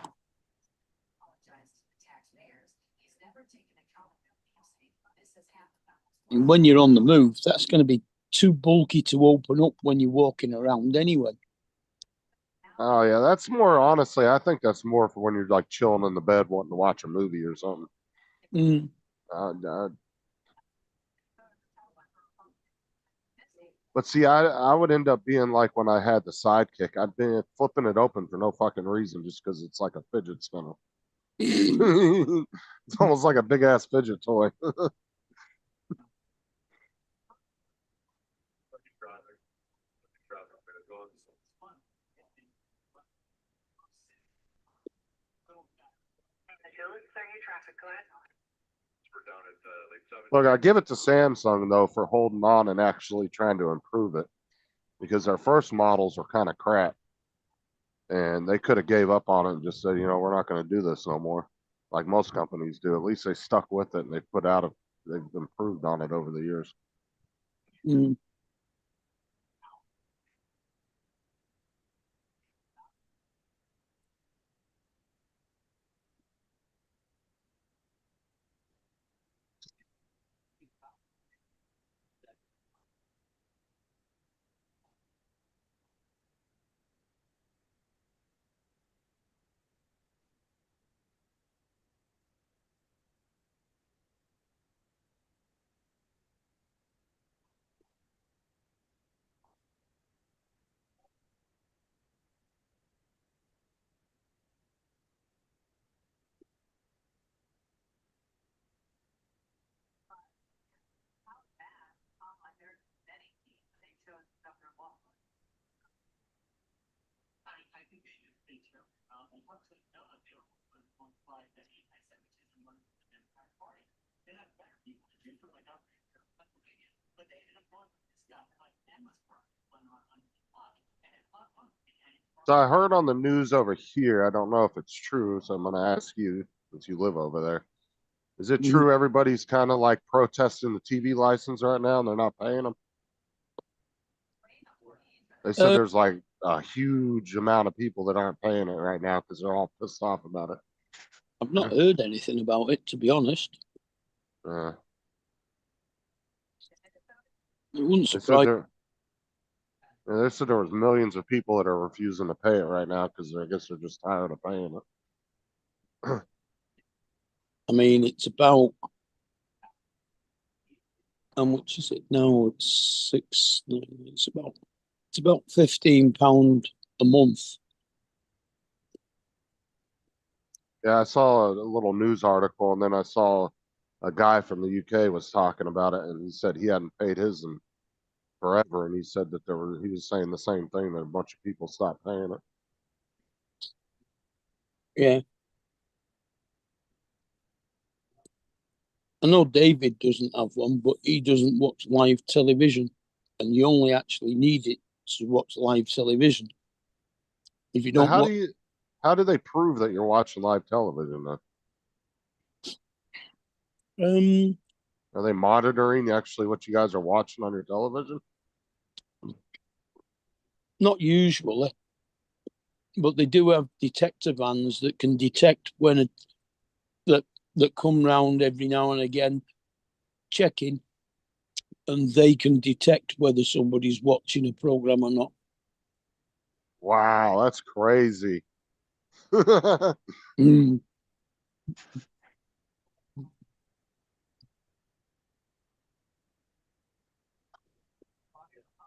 And when you're on the move, that's going to be too bulky to open up when you're walking around anyway. Oh yeah, that's more honestly. I think that's more for when you're like chilling in the bed wanting to watch a movie or something. Mm. But see, I would end up being like when I had the Sidekick. I'd been flipping it open for no fucking reason, just because it's like a fidget spinner. It's almost like a big ass fidget toy. Look, I give it to Samsung though for holding on and actually trying to improve it, because their first models were kind of crap, and they could have gave up on it and just said, we're not going to do this no more, like most companies do. At least they stuck with it and they've improved on it over the years. Mm. So I heard on the news over here, I don't know if it's true, so I'm going to ask you, since you live over there. Is it true everybody's kind of like protesting the TV license right now and they're not paying them? They said there's like a huge amount of people that aren't paying it right now because they're all pissed off about it. I've not heard anything about it, to be honest. It wouldn't surprise. They said there was millions of people that are refusing to pay it right now because I guess they're just tired of paying it. I mean, it's about, how much is it now? It's about £15 a month. Yeah, I saw a little news article, and then I saw a guy from the UK was talking about it, and he said he hadn't paid his in forever, and he said that he was saying the same thing, that a bunch of people stopped paying it. Yeah. I know David doesn't have one, but he doesn't watch live television, and you only actually need it to watch live television. If you don't, How do they prove that you're watching live television though? Are they monitoring actually what you guys are watching on your television? not usually, but they do have detector vans that can detect when that come round every now and again, checking, and they can detect whether somebody's watching a program or not. Wow, that's crazy. Mm.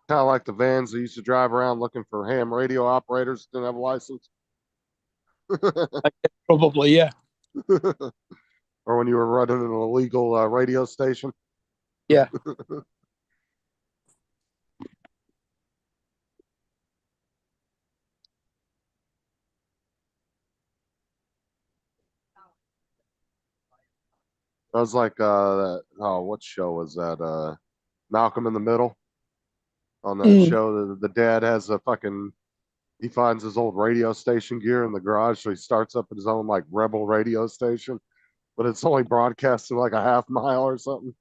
Kind of like the vans that used to drive around looking for ham radio operators that didn't have a license. Probably, yeah. Or when you were running an illegal radio station. Yeah. That was like what show was that? Malcolm in the Middle. On that show, the dad has he finds his old radio station gear in the garage, so he starts up his own like rebel radio station, but it's only broadcasting like a half mile or something.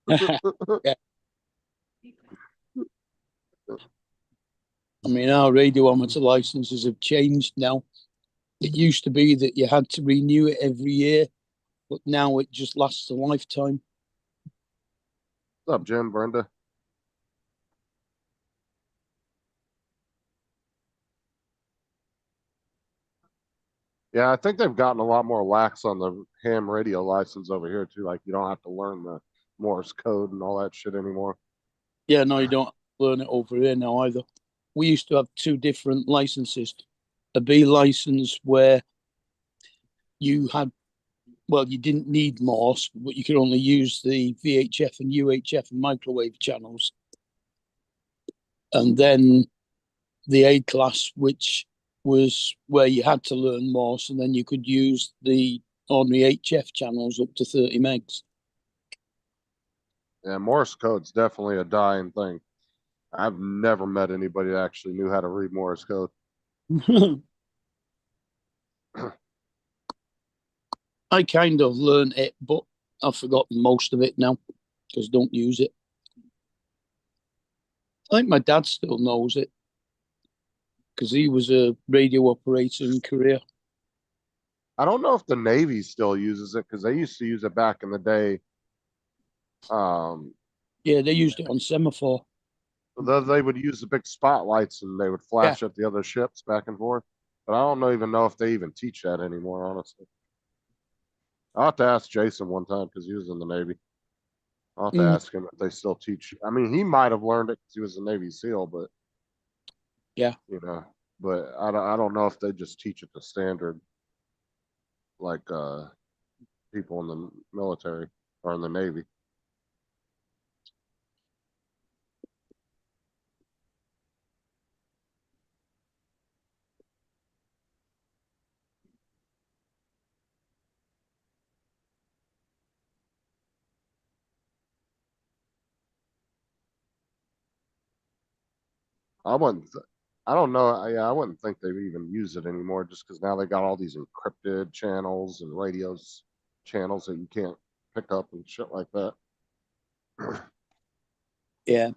Yeah. I mean, our radio amateur licenses have changed now. It used to be that you had to renew it every year, but now it just lasts a lifetime. What's up, Jim, Brenda? Yeah, I think they've gotten a lot more lax on the ham radio license over here too. Like you don't have to learn the Morse code and all that shit anymore. Yeah, no, you don't learn it over here now either. We used to have two different licenses. A B license where you didn't need Morse, but you could only use the VHF and UHF and microwave channels. And then the A class, which was where you had to learn Morse, and then you could use the ordinary HF channels up to 30 megs. Yeah, Morse code's definitely a dying thing. I've never met anybody that actually knew how to read Morse code. I kind of learned it, but I've forgotten most of it now because I don't use it. I think my dad still knows it because he was a radio operator in Korea. I don't know if the Navy still uses it because they used to use it back in the day. Yeah, they used it on semaphore. They would use the big spotlights and they would flash at the other ships back and forth. But I don't even know if they even teach that anymore, honestly. I'll have to ask Jason one time because he was in the Navy. I'll have to ask him if they still teach. I mean, he might have learned it because he was a Navy SEAL, but yeah, but I don't know if they just teach it the standard like people in the military or in the Navy. I don't know. Yeah, I wouldn't think they even use it anymore just because now they got all these encrypted channels and radios channels that you can't pick up and shit like that. Yeah.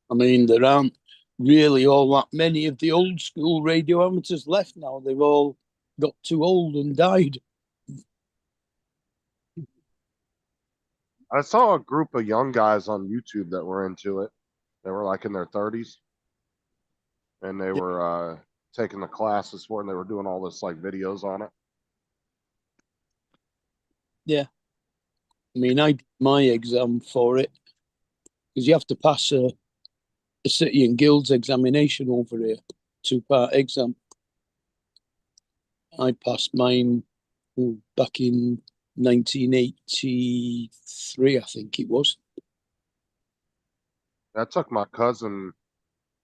I mean, there aren't really all that many of the old school radio amateurs left now. They've all got too old and died. I saw a group of young guys on YouTube that were into it. They were like in their 30s, and they were taking the classes for it, and they were doing all this like videos on it. Yeah. I mean, I did my exam for it because you have to pass a the City and Guilds examination over here, 2-part exam. I passed mine back in 1983, I think it was. I took my cousin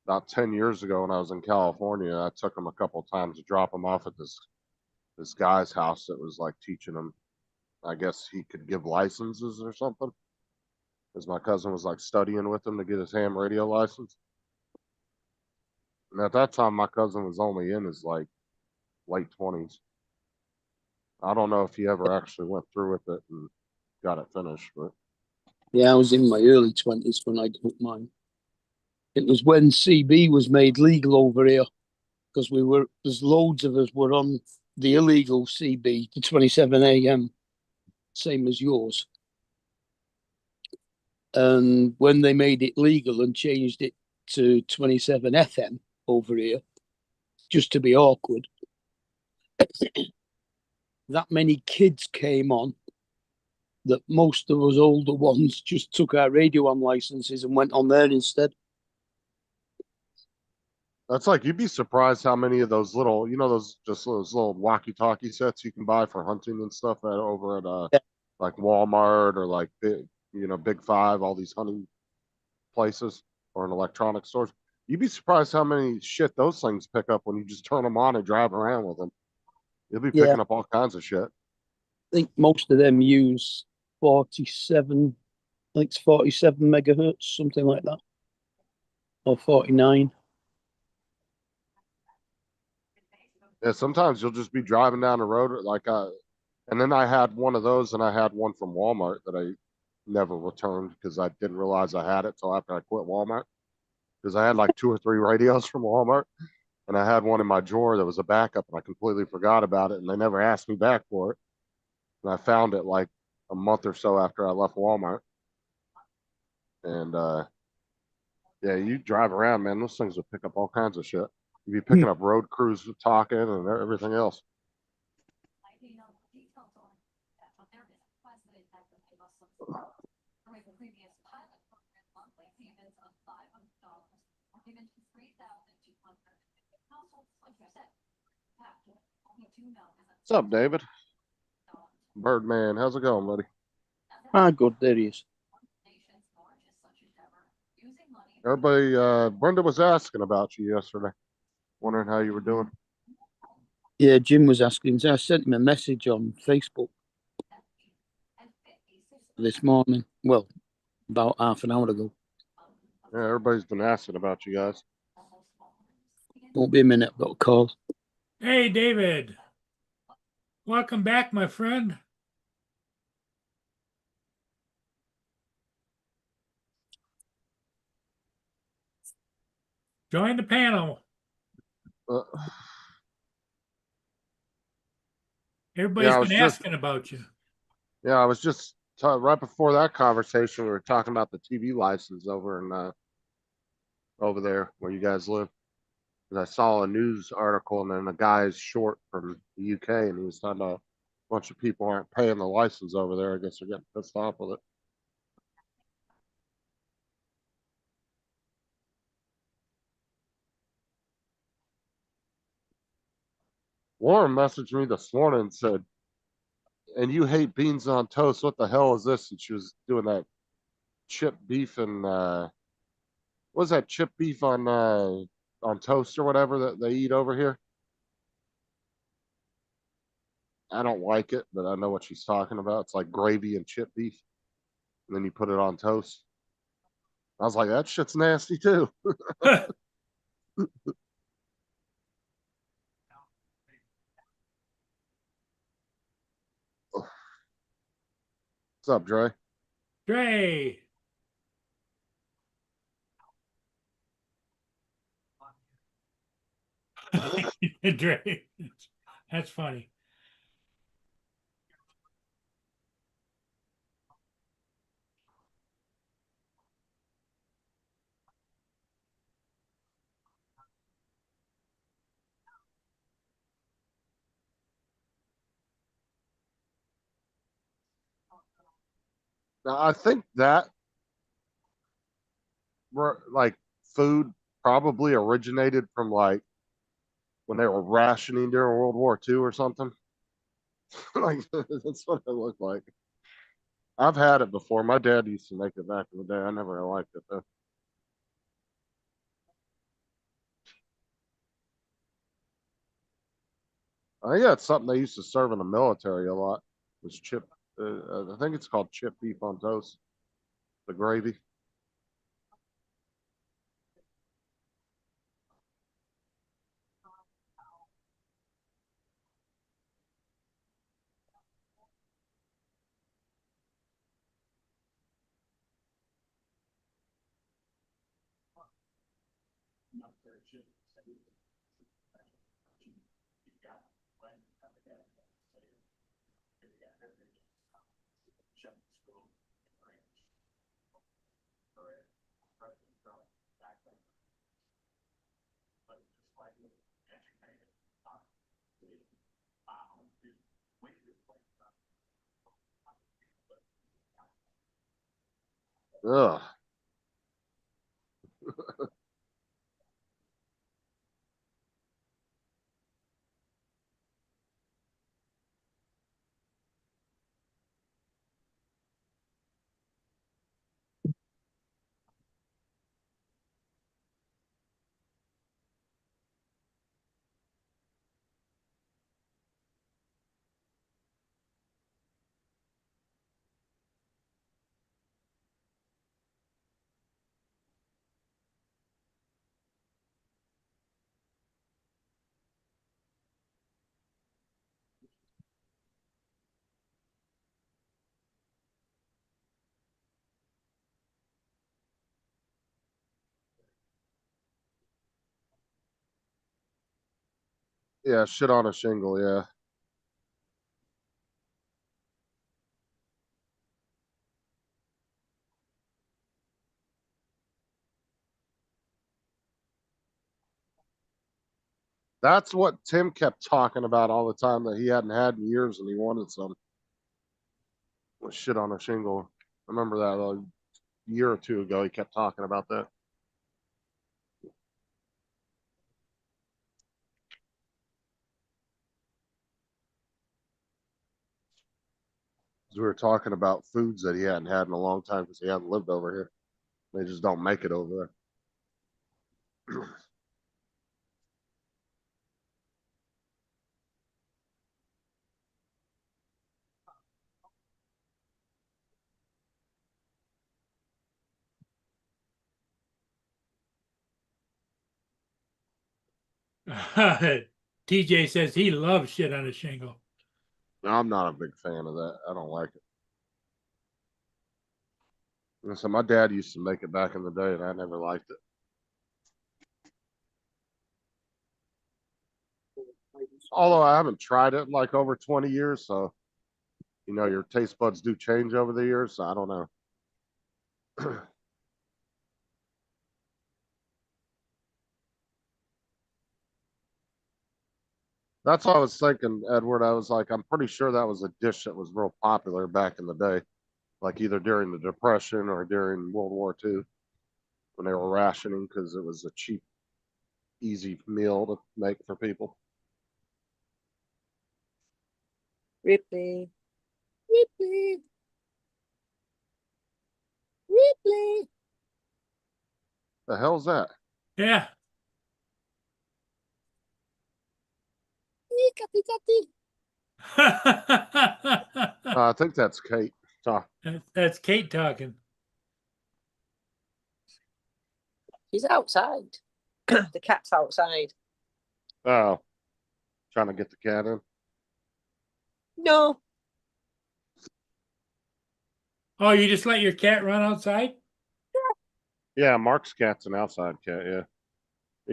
about 10 years ago when I was in California. I took him a couple times to drop him off at this guy's house that was like teaching him. I guess he could give licenses or something. Because my cousin was like studying with him to get his ham radio license. And at that time, my cousin was only in his like late 20s. I don't know if he ever actually went through with it and got it finished, but Yeah, I was in my early 20s when I got mine. It was when CB was made legal over here, because there's loads of us were on the illegal CB, the 27 AM, same as yours. And when they made it legal and changed it to 27 FM over here, just to be awkward, that many kids came on that most of us older ones just took our radio on licenses and went on there instead. that's like, you'd be surprised how many of those little, those little walkie-talkie sets you can buy for hunting and stuff over at like Walmart or like Big Five, all these hunting places or in electronic stores. You'd be surprised how many shit those things pick up when you just turn them on and drive around with them. You'll be picking up all kinds of shit. I think most of them use 47, I think it's 47 megahertz, something like that, or 49. Yeah, sometimes you'll just be driving down the road and then I had one of those, and I had one from Walmart that I never returned because I didn't realize I had it till after I quit Walmart. Because I had like 2 or 3 radios from Walmart, and I had one in my drawer that was a backup, and I completely forgot about it, and they never asked me back for it. And I found it like a month or so after I left Walmart. And yeah, you drive around, man, those things will pick up all kinds of shit. You'd be picking up road crews talking and everything else. What's up, David? Birdman, how's it going, buddy? Good, there he is. Everybody, Brenda was asking about you yesterday, wondering how you were doing. Yeah, Jim was asking. So I sent him a message on Facebook this morning. Well, about half an hour ago. Yeah, everybody's been asking about you guys. Won't be a minute, I've got a call. Hey, David. Welcome back, my friend. Join the panel. Everybody's been asking about you. Yeah, I was just right before that conversation, we were talking about the TV license over there where you guys live. I saw a news article, and then a guy's short from the UK, and he was talking about a bunch of people aren't paying the license over there. I guess they're getting pissed off with it. Warren messaged me this morning and said, "And you hate beans on toast? What the hell is this?" And she was doing that chip beef and what was that chip beef on toast or whatever that they eat over here. I don't like it, but I know what she's talking about. It's like gravy and chip beef, and then you put it on toast. I was like, that shit's nasty too. What's up, Dre? Dre. Dre. That's funny. Now, I think that we're like food probably originated from like when they were rationing during World War II or something. Like that's what it looked like. I've had it before. My dad used to make it back in the day. I never really liked it though. I think that's something they used to serve in the military a lot. Was chip. I think it's called chip beef on toast. The gravy. Ugh. Yeah, shit on a shingle. Yeah. That's what Tim kept talking about all the time that he hadn't had in years and he wanted some. Was shit on a shingle. I remember that a year or two ago. He kept talking about that. We were talking about foods that he hadn't had in a long time because he hadn't lived over here. They just don't make it over there. TJ says he loves shit on a shingle. I'm not a big fan of that. I don't like it. And so my dad used to make it back in the day, and I never liked it. Although I haven't tried it in like over 20 years, so you know your taste buds do change over the years. So I don't know. That's what I was thinking, Edward. I was like, I'm pretty sure that was a dish that was real popular back in the day, like either during the Depression or during World War II when they were rationing because it was a cheap, easy meal to make for people. Ripley. Ripley. Ripley. The hell's that? Yeah. I think that's Kate. That's Kate talking. She's outside. The cat's outside. Oh, trying to get the cat in. No. Oh, you just let your cat run outside? Yeah, Mark's cat's an outside cat. Yeah,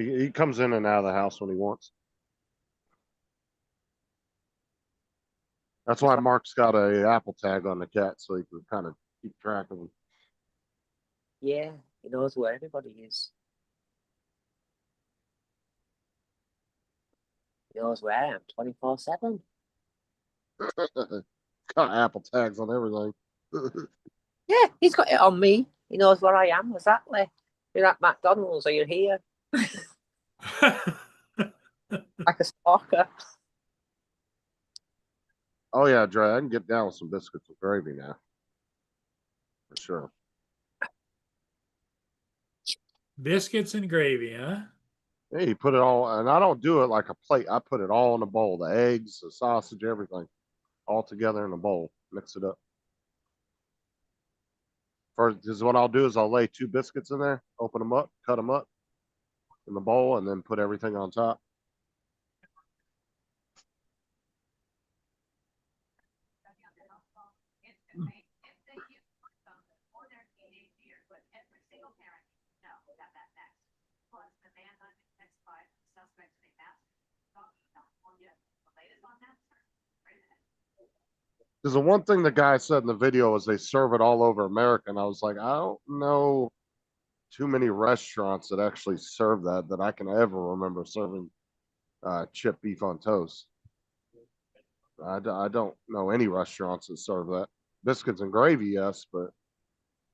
he comes in and out of the house when he wants. That's why Mark's got a Apple tag on the cat so he can kind of keep track of them. Yeah, he knows where everybody is. He knows where I am 24/7. Got Apple tags on everything. Yeah, he's got it on me. He knows where I am exactly. You're at McDonald's or you're here. Like a stalker. Oh yeah, Dre, I can get down with some biscuits with gravy now. For sure. Biscuits and gravy, huh? Yeah, you put it all, and I don't do it like a plate. I put it all in a bowl. The eggs, the sausage, everything, all together in a bowl. Mix it up. First, this is what I'll do is I'll lay 2 biscuits in there, open them up, cut them up in the bowl, and then put everything on top. Because the one thing the guy said in the video is they serve it all over America, and I was like, I don't know too many restaurants that actually serve that I can ever remember serving chipped beef on toast. I don't know any restaurants that serve that. Biscuits and gravy, yes, but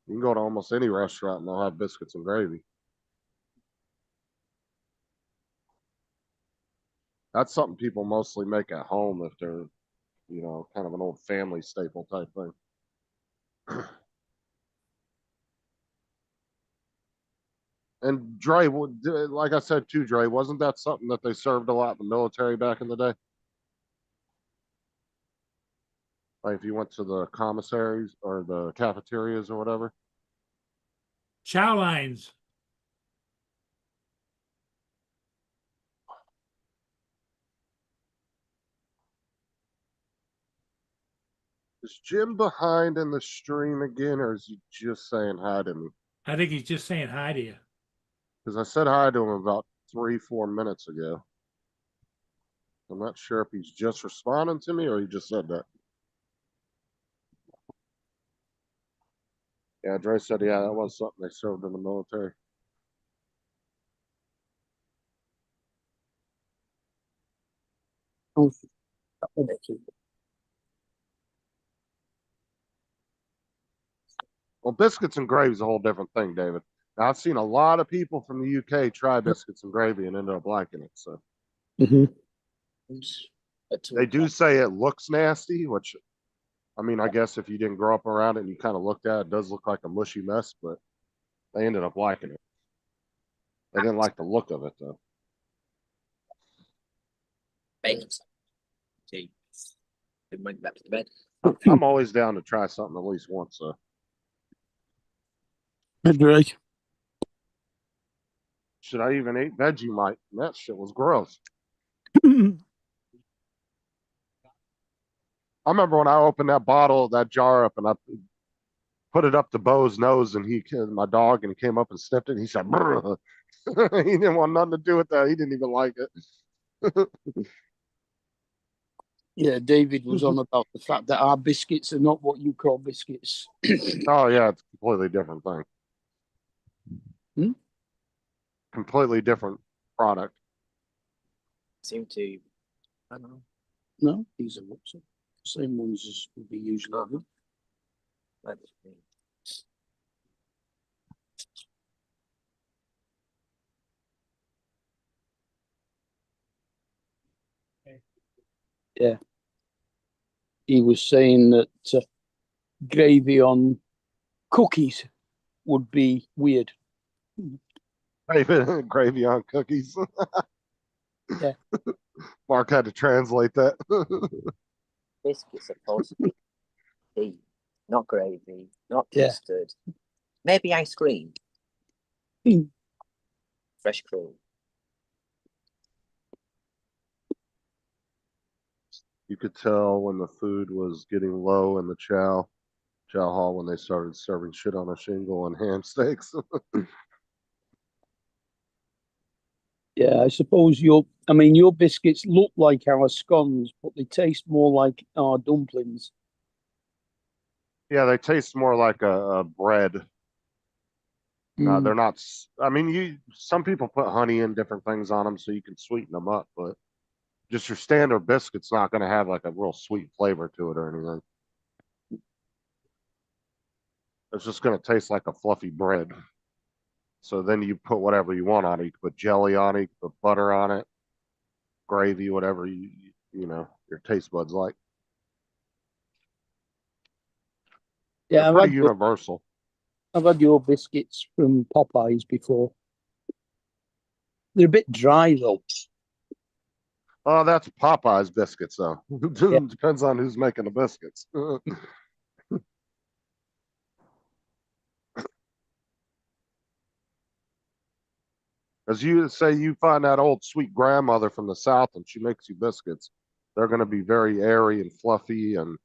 you can go to almost any restaurant and they'll have biscuits and gravy. That's something people mostly make at home if they're, you know, kind of an old family staple type thing. And Dre, like I said too, Dre, wasn't that something that they served a lot in the military back in the day? Like if you went to the commissaries or the cafeterias or whatever. Chow lines. Is Jim behind in the stream again, or is he just saying hi to me? I think he's just saying hi to you. Because I said hi to him about 3-4 minutes ago. I'm not sure if he's just responding to me or he just said that. Yeah, Dre said, yeah, that was something they served in the military. Oh, Well, biscuits and gravy is a whole different thing, David. Now, I've seen a lot of people from the UK try biscuits and gravy and ended up liking it. So they do say it looks nasty, which, I mean, I guess if you didn't grow up around it and you kind of looked at it, it does look like a mushy mess, but they ended up liking it. They didn't like the look of it, though. Gee. Then went back to bed. I'm always down to try something at least once. So. Dre. Should I even eat Vegemite? That shit was gross. I remember when I opened that bottle, that jar up, and I put it up to Bo's nose, and my dog, and he came up and sniffed it, and he said, "Brr." He didn't want nothing to do with that. He didn't even like it. Yeah, David was on about the fact that our biscuits are not what you call biscuits. Oh, yeah, it's a completely different thing. Completely different product. Seem to, I don't know. No, these are the same ones as would be usually. That's me. Yeah. He was saying that gravy on cookies would be weird. Gravy on cookies. Yeah. Mark had to translate that. Biscuits are supposed to be tea, not gravy, not Yeah. custard. Maybe ice cream. Fresh cream. You could tell when the food was getting low in the chow hall when they started serving shit on a shingle and ham steaks. Yeah, I suppose your biscuits look like our scones, but they taste more like our dumplings. Yeah, they taste more like a bread. They're not. I mean, some people put honey in different things on them so you can sweeten them up, but just your standard biscuit's not going to have like a real sweet flavor to it or anything. It's just going to taste like a fluffy bread. So then you put whatever you want on it. You can put jelly on it, you can put butter on it, gravy, whatever you know your taste buds like. Yeah, They're pretty universal. I've had your biscuits from Popeyes before. They're a bit dry though. Oh, that's Popeye's biscuits, though. Yeah. Depends on who's making the biscuits. As you say, you find that old sweet grandmother from the South and she makes you biscuits. They're going to be very airy and fluffy and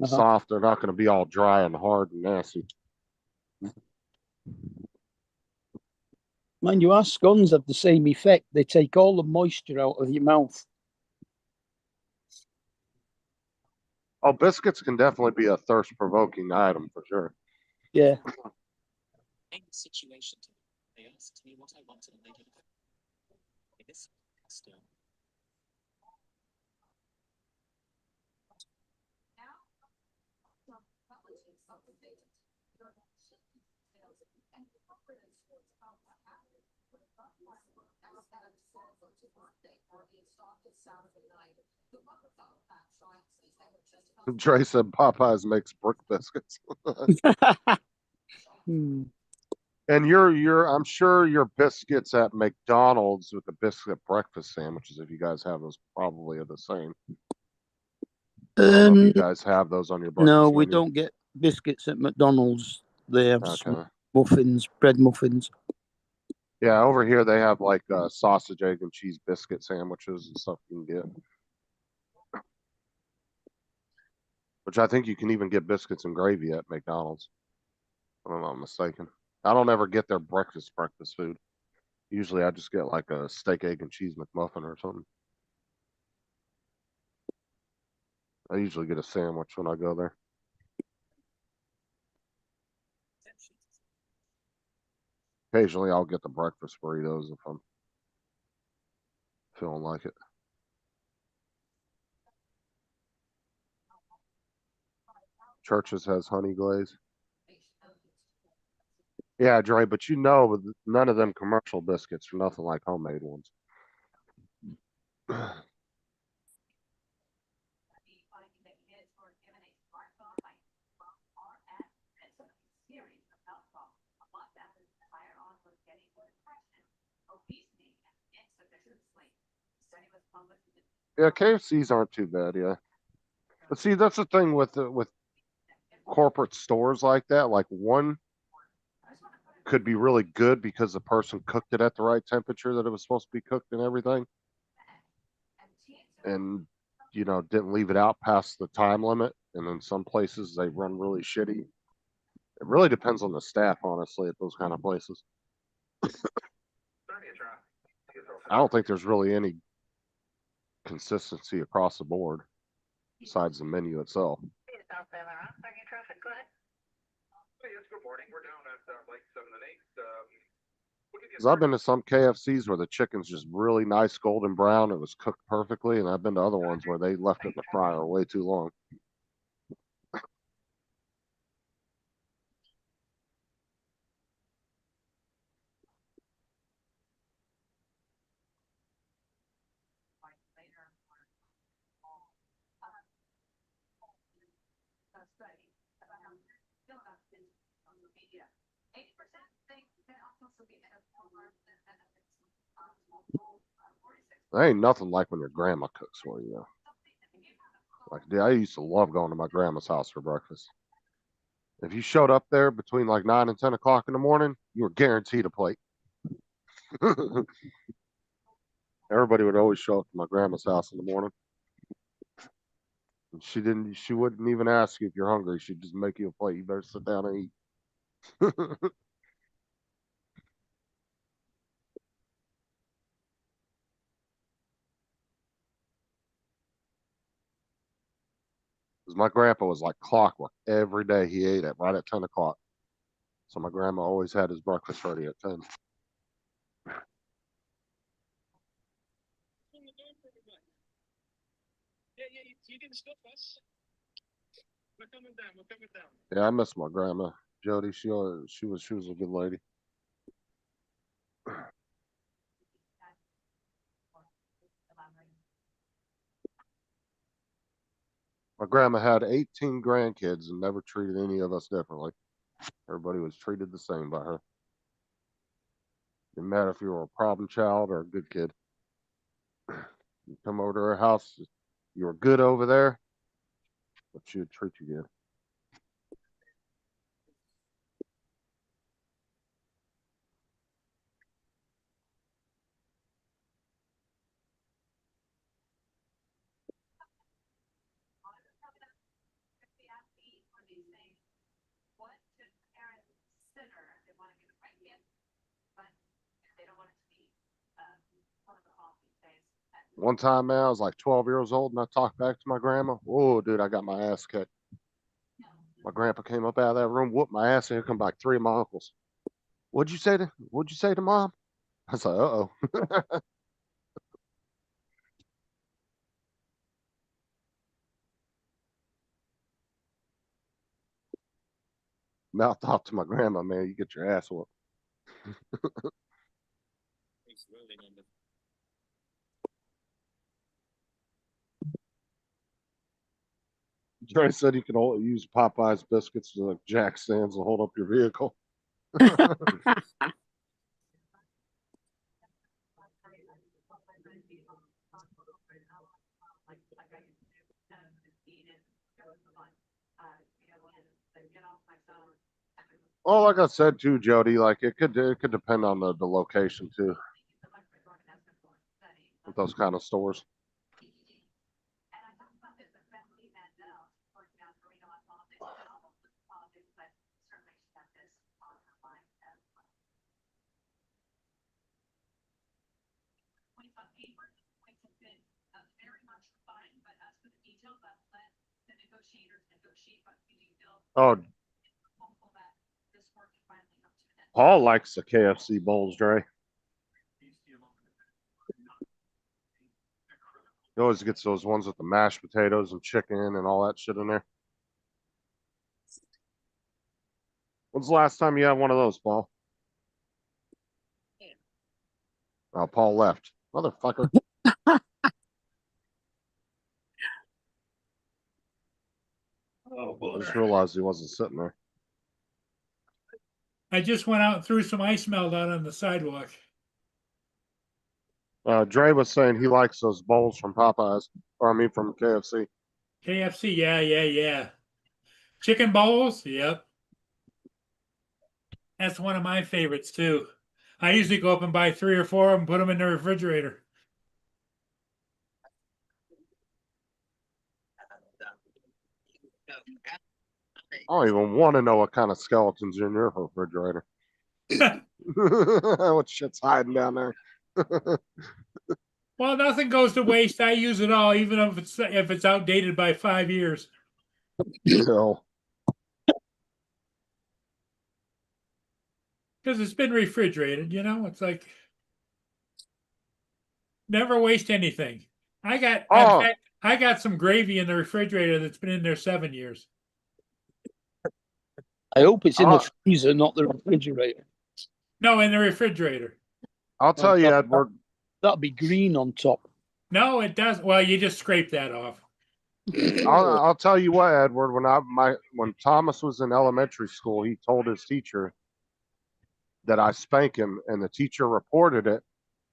soft. They're not going to be all dry and hard and nasty. Mind you, our scones have the same effect. They take all the moisture out of your mouth. Oh, biscuits can definitely be a thirst provoking item for sure. Yeah. Situation. They asked me what I wanted and they did it. This still. Trey said Popeyes makes brick biscuits. Hmm. And I'm sure your biscuits at McDonald's with the biscuit breakfast sandwiches, if you guys have those, probably are the same. I don't know if you guys have those on your breakfast No, we menu. don't get biscuits at McDonald's. They have Okay. muffins, bread muffins. Yeah, over here they have like sausage, egg, and cheese biscuit sandwiches and stuff you can get. Which I think you can even get biscuits and gravy at McDonald's. If I'm not mistaken. I don't ever get their breakfast food. Usually I just get like a steak, egg, and cheese McMuffin or something. I usually get a sandwich when I go there. Occasionally I'll get the breakfast burritos if I'm feeling like it. Church's has honey glaze. Yeah, Dre, but you know none of them commercial biscuits are nothing like homemade ones. Yeah, KFCs aren't too bad, yeah. But see, that's the thing with corporate stores like that. Like one could be really good because the person cooked it at the right temperature that it was supposed to be cooked and everything, and you know didn't leave it out past the time limit. And then some places they run really shitty. It really depends on the staff, honestly, at those kind of places. I don't think there's really any consistency across the board besides the menu itself. Because I've been to some KFCs where the chicken's just really nice golden brown. It was cooked perfectly. And I've been to other ones where they left it in the fryer way too long. There ain't nothing like when your grandma cooks for you, though. Like, dude, I used to love going to my grandma's house for breakfast. If you showed up there between like 9 and 10 o'clock in the morning, you were guaranteed a plate. Everybody would always show up to my grandma's house in the morning. And she wouldn't even ask you if you're hungry. She'd just make you a plate. You better sit down and eat. Because my grandpa was like clockwork. Every day he ate at right at 10 o'clock. So my grandma always had his breakfast ready at 10. You didn't stop us. We're coming down. Yeah, I miss my grandma, Jody. She was a good lady. My grandma had 18 grandkids and never treated any of us differently. Everybody was treated the same by her. Didn't matter if you were a problem child or a good kid. You come over to her house, you were good over there, but she would treat you good. If they ask me for these things, what should parents consider if they want to get a right in? But if they don't want it to be, one of the policy days. One time, man, I was like 12 years old and I talked back to my grandma. Whoa, dude, I got my ass kicked. My grandpa came up out of that room, whooped my ass, and here come like 3 of my uncles. What'd you say to mom? I was like, uh-oh. Mouth off to my grandma, man. You get your ass whooped. Trey said you can only use Popeye's biscuits to like jack stands to hold up your vehicle. Well, like I said too, Jody, like it could depend on the location too. With those kind of stores. Oh, Paul likes the KFC bowls, Dre. He always gets those ones with the mashed potatoes and chicken and all that shit in there. When's the last time you had one of those, Paul? Oh, Paul left. Motherfucker. I just realized he wasn't sitting there. I just went out and threw some ice melt out on the sidewalk. Dre was saying he likes those bowls from Popeyes, or I mean from KFC. KFC, yeah. Chicken bowls, yep. That's one of my favorites too. I usually go up and buy 3 or 4 of them and put them in the refrigerator. I don't even want to know what kind of skeletons are in your refrigerator. What shit's hiding down there? Well, nothing goes to waste. I use it all, even if it's outdated by 5 years. No. Because it's been refrigerated, you know. It's like never waste anything. In fact, I got some gravy in the refrigerator that's been in there 7 years. I hope it's in the freezer, not the refrigerator. No, in the refrigerator. I'll tell you, Edward. That'd be green on top. No, it doesn't. Well, you just scrape that off. I'll tell you what, Edward. When Thomas was in elementary school, he told his teacher that I spank him, and the teacher reported it.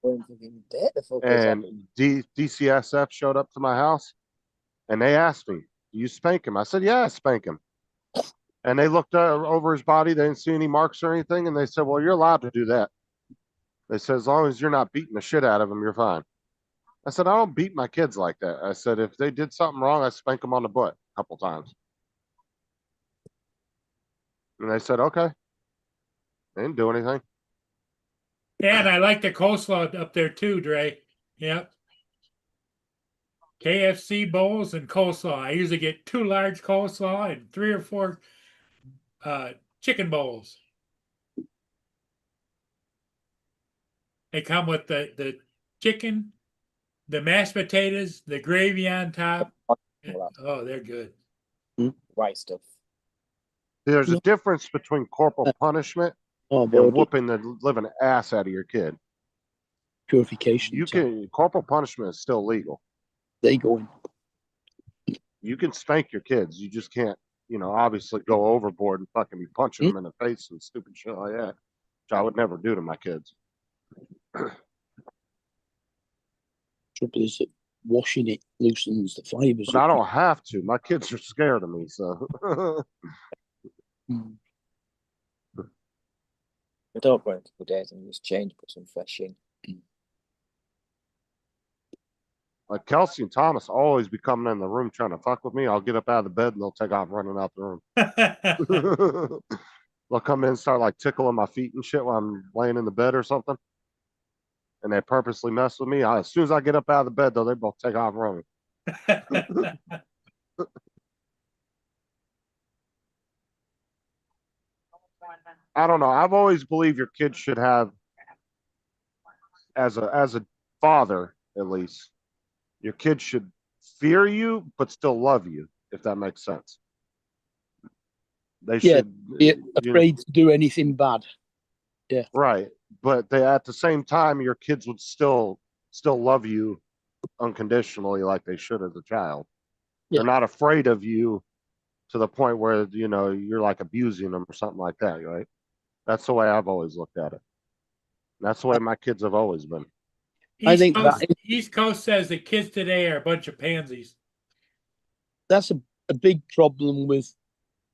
And DCSF showed up to my house, and they asked me, "Do you spank him?" I said, "Yeah, I spank him." And they looked over his body. They didn't see any marks or anything. And they said, "Well, you're allowed to do that." They said, "As long as you're not beating the shit out of him, you're fine." I said, "I don't beat my kids like that." I said, "If they did something wrong, I spank them on the butt a couple times." And they said, "Okay." They didn't do anything. And I like the coleslaw up there too, Dre. Yep. KFC bowls and coleslaw. I usually get 2 large coleslaw and 3 or 4 chicken bowls. They come with the chicken, the mashed potatoes, the gravy on top. Oh, they're good. Right stuff. There's a difference between corporal punishment and whooping the living ass out of your kid. Purification. Corporal punishment is still legal. They go in. You can spank your kids. You just can't, obviously go overboard and fucking be punching them in the face and stupid shit like that, which I would never do to my kids. Trouble is that washing it loosens the fibers. But I don't have to. My kids are scared of me, so. Mm. I don't go into the days and just change, put some fresh in. Like Kelsey and Thomas always be coming in the room trying to fuck with me. I'll get up out of the bed and they'll take off running out the room. They'll come in and start like tickling my feet and shit while I'm laying in the bed or something. And they purposely mess with me. As soon as I get up out of the bed, though, they both take off running. I don't know. I've always believed your kids should have, as a father at least, your kids should fear you but still love you, if that makes sense. They should be afraid to do anything bad. Yeah. Right. But they at the same time, your kids would still love you unconditionally like they should as a child. Yeah. They're not afraid of you to the point where, you're like abusing them or something like that, right? That's the way I've always looked at it. That's the way my kids have always been. I think East Coast says the kids today are a bunch of pansies. That's a big problem with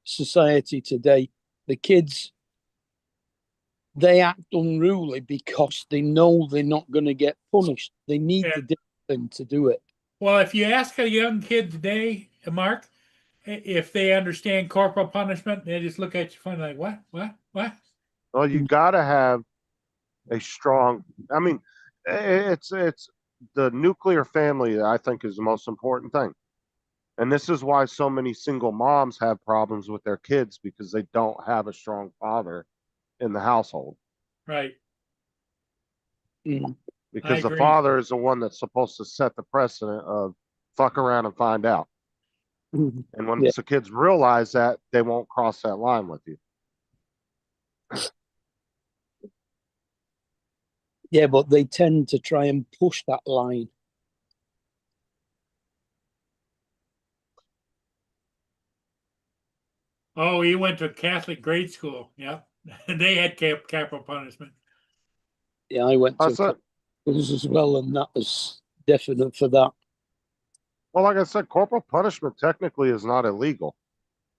society today. The kids, they act unruly because they know they're not going to get punished. They need the discipline to do it. Well, if you ask a young kid today, Mark, if they understand corporal punishment, they just look at you funny like, what? Well, you got to have a strong, I mean, it's the nuclear family, I think, is the most important thing. And this is why so many single moms have problems with their kids, because they don't have a strong father in the household. Right. Because the father is the one that's supposed to set the precedent of fuck around and find out. And when the kids realize that, they won't cross that line with you. Yeah, but they tend to try and push that line. Oh, he went to Catholic grade school. Yeah. They had capital punishment. Yeah, I went to schools as well, and that was definite for that. Well, like I said, corporal punishment technically is not illegal.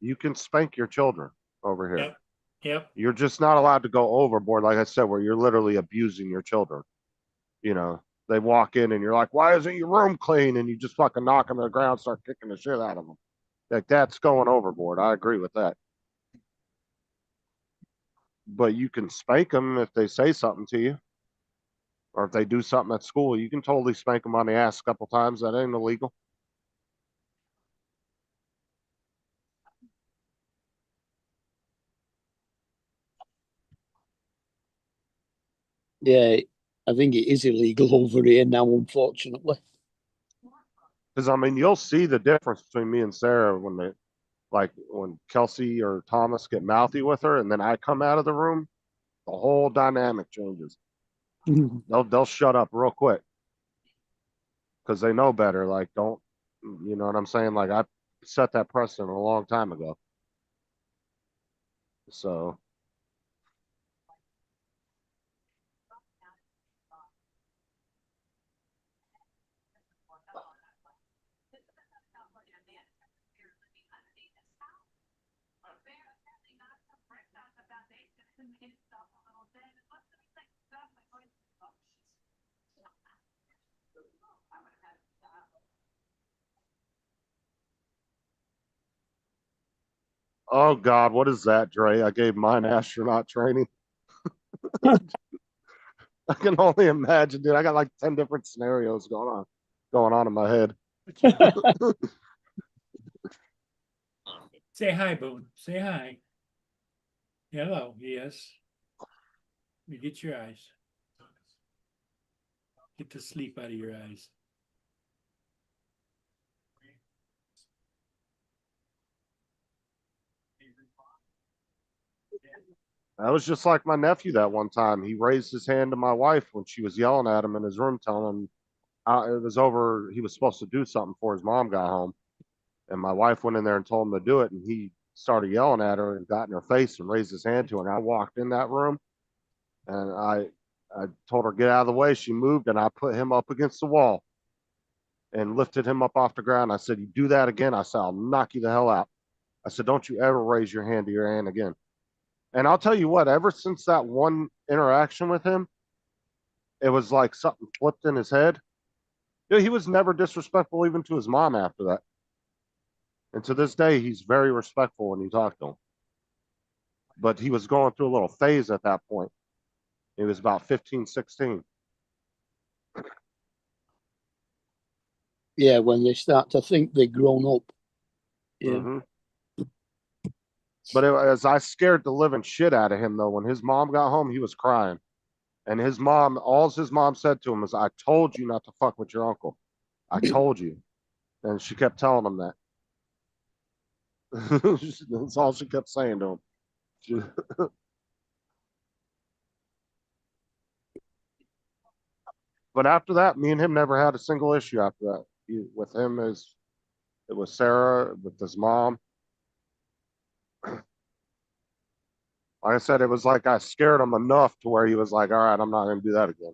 You can spank your children over here. Yep. You're just not allowed to go overboard, like I said, where you're literally abusing your children. They walk in and you're like, why isn't your room clean? And you just fucking knock them to the ground, start kicking the shit out of them. Like, that's going overboard. I agree with that. But you can spank them if they say something to you. Or if they do something at school, you can totally spank them on the ass a couple times. That ain't illegal. Yeah, I think it is illegal over here now, unfortunately. Because, I mean, you'll see the difference between me and Sarah when Kelsey or Thomas get mouthy with her, and then I come out of the room, the whole dynamic changes. They'll shut up real quick because they know better. Like, don't, you know what I'm saying? Like, I set that precedent a long time ago. So. Oh God, what is that, Dre? I gave mine astronaut training. I can only imagine, dude. I got like 10 different scenarios going on in my head. Say hi, Boone. Say hi. Hello. Yes. You get your eyes. Get the sleep out of your eyes. I was just like my nephew that one time. He raised his hand to my wife when she was yelling at him in his room, telling him it was over. He was supposed to do something before his mom got home. And my wife went in there and told him to do it, and he started yelling at her and got in her face and raised his hand to her. And I walked in that room, and I told her get out of the way. She moved, and I put him up against the wall and lifted him up off the ground. I said, "You do that again," I said, "I'll knock you the hell out." I said, "Don't you ever raise your hand to your hand again." And I'll tell you what, ever since that one interaction with him, it was like something flipped in his head. Dude, he was never disrespectful even to his mom after that. And to this day, he's very respectful when you talk to him. But he was going through a little phase at that point. He was about 15, 16. Yeah, when they start to think they're grown up. Yeah. Mhm. But I scared the living shit out of him, though. When his mom got home, he was crying. And his mom, all his mom said to him is, "I told you not to fuck with your uncle. I told you." And she kept telling him that. That's all she kept saying to him. But after that, me and him never had a single issue after that. With him, it was Sarah, with his mom. Like I said, it was like I scared him enough to where he was like, "All right, I'm not going to do that again."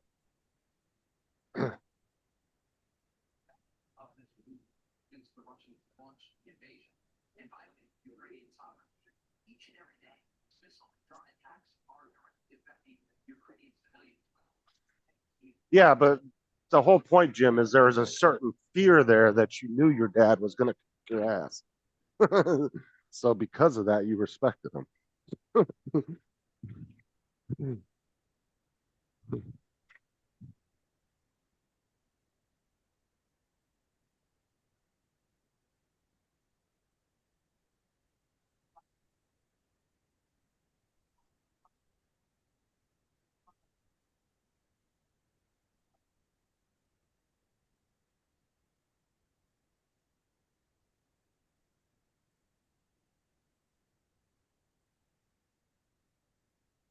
Yeah, but the whole point, Jim, is there was a certain fear there that you knew your dad was going to kick your ass. So because of that, you respected him.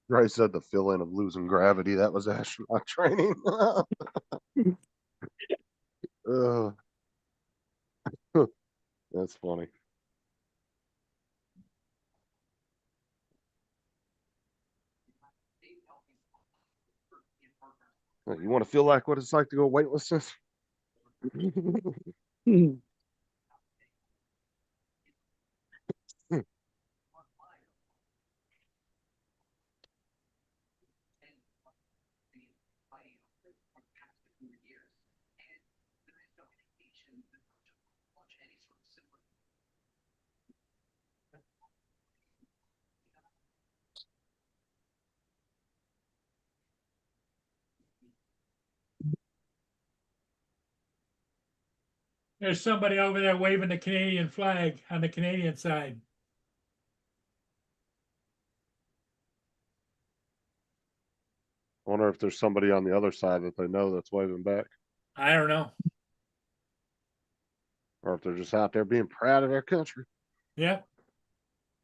Ray said the feeling of losing gravity. That was astronaut training. That's funny. You want to feel like what it's like to go weightlessness? There's somebody over there waving the Canadian flag on the Canadian side. I wonder if there's somebody on the other side that they know that's waving back, I don't know. or if they're just out there being proud of their country. Yeah.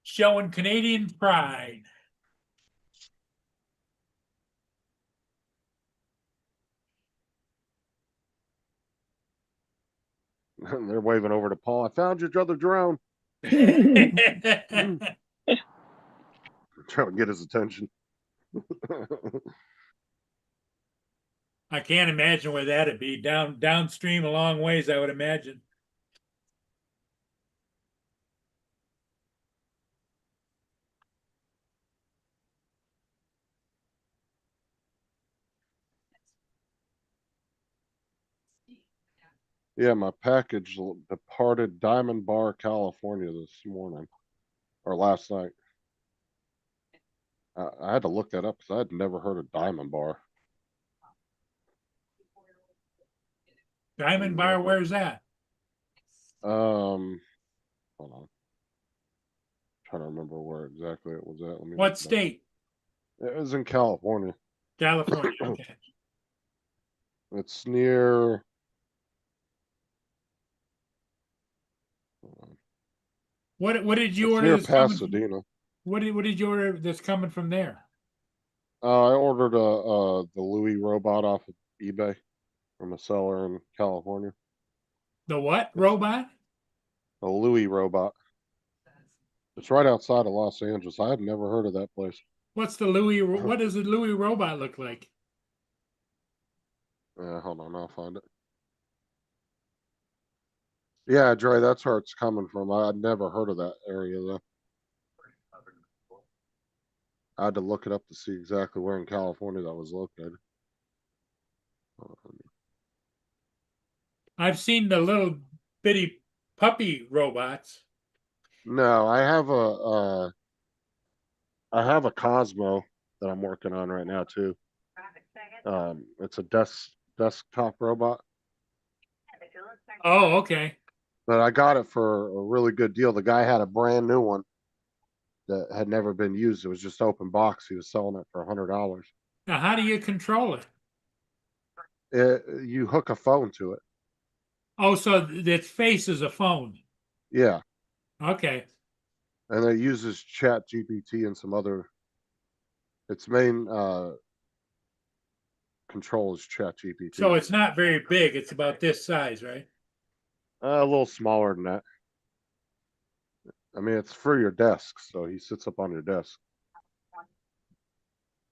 Showing Canadian pride. They're waving over to Paul. "I found your other drone." Trying to get his attention. I can't imagine where that'd be. Downstream a long ways, I would imagine. Yeah, my package departed Diamond Bar, California this morning or last night. I had to look that up because I had never heard of Diamond Bar. Diamond Bar, where's that? Hold on. Trying to remember where exactly it was at. Let me What look it up. state? It was in California. California. Okay. It's near. What did you It's order? near That's coming from, Pasadena. what did you order that's coming from there? I ordered the Louis robot off of eBay from a seller in California. The what? Robot? A Louis robot. It's right outside of Los Angeles. I had never heard of that place. What's the Louis? What does the Louis robot look like? Hold on, I'll find it. Yeah, Dre, that's where it's coming from. I'd never heard of that area though. I had to look it up to see exactly where in California that was located. I've seen the little bitty puppy robots. No, I have a Cosmo that I'm working on right now too. It's a desktop robot, Oh, okay. but I got it for a really good deal. The guy had a brand new one that had never been used. It was just open box. He was selling it for $100. Now, how do you control it? You hook a phone to it. Oh, so its face is a phone. Yeah, Okay. and it uses Chat GPT and some other. Its main control is Chat GPT. So it's not very big. It's about this size, right? A little smaller than that. I mean, it's for your desk, so he sits up on your desk.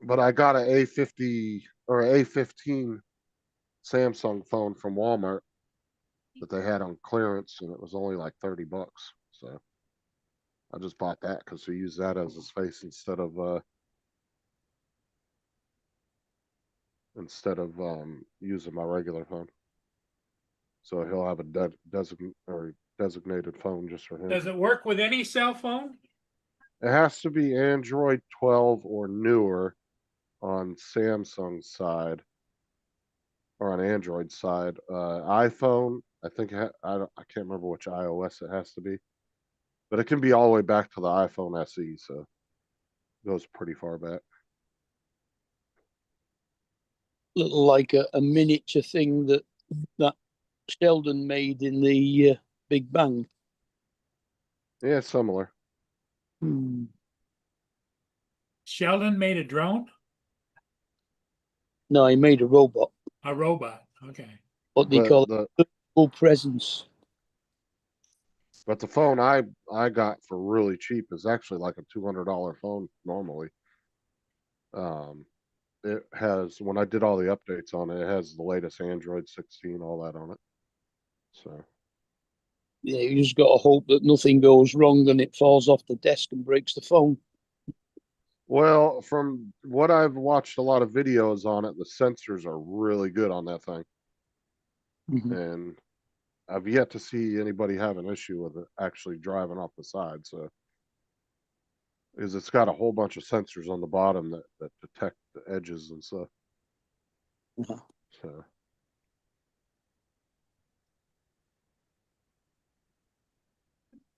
But I got an A50 or A15 Samsung phone from Walmart that they had on clearance, and it was only like $30. So I just bought that because we use that as his face instead of using my regular phone. So he'll have a designated phone just for him. Does it work with any cell phone? It has to be Android 12 or newer on Samsung's side or on Android side. iPhone, I think I can't remember which iOS it has to be, but it can be all the way back to the iPhone SE, so it goes pretty far back. Look like a miniature thing that Sheldon made in the Big Bang. Yeah, similar. Sheldon made a drone? No, he made a robot. A robot. Okay. What they call it, full presence. But the phone I got for really cheap is actually like a $200 phone normally. It has, when I did all the updates on it, it has the latest Android 16, all that on it. So yeah, you just got to hope that nothing goes wrong and it falls off the desk and breaks the phone. Well, from what I've watched a lot of videos on it, the sensors are really good on that thing. And I've yet to see anybody have an issue with it actually driving off the side. So, because it's got a whole bunch of sensors on the bottom that detect the edges and stuff. So,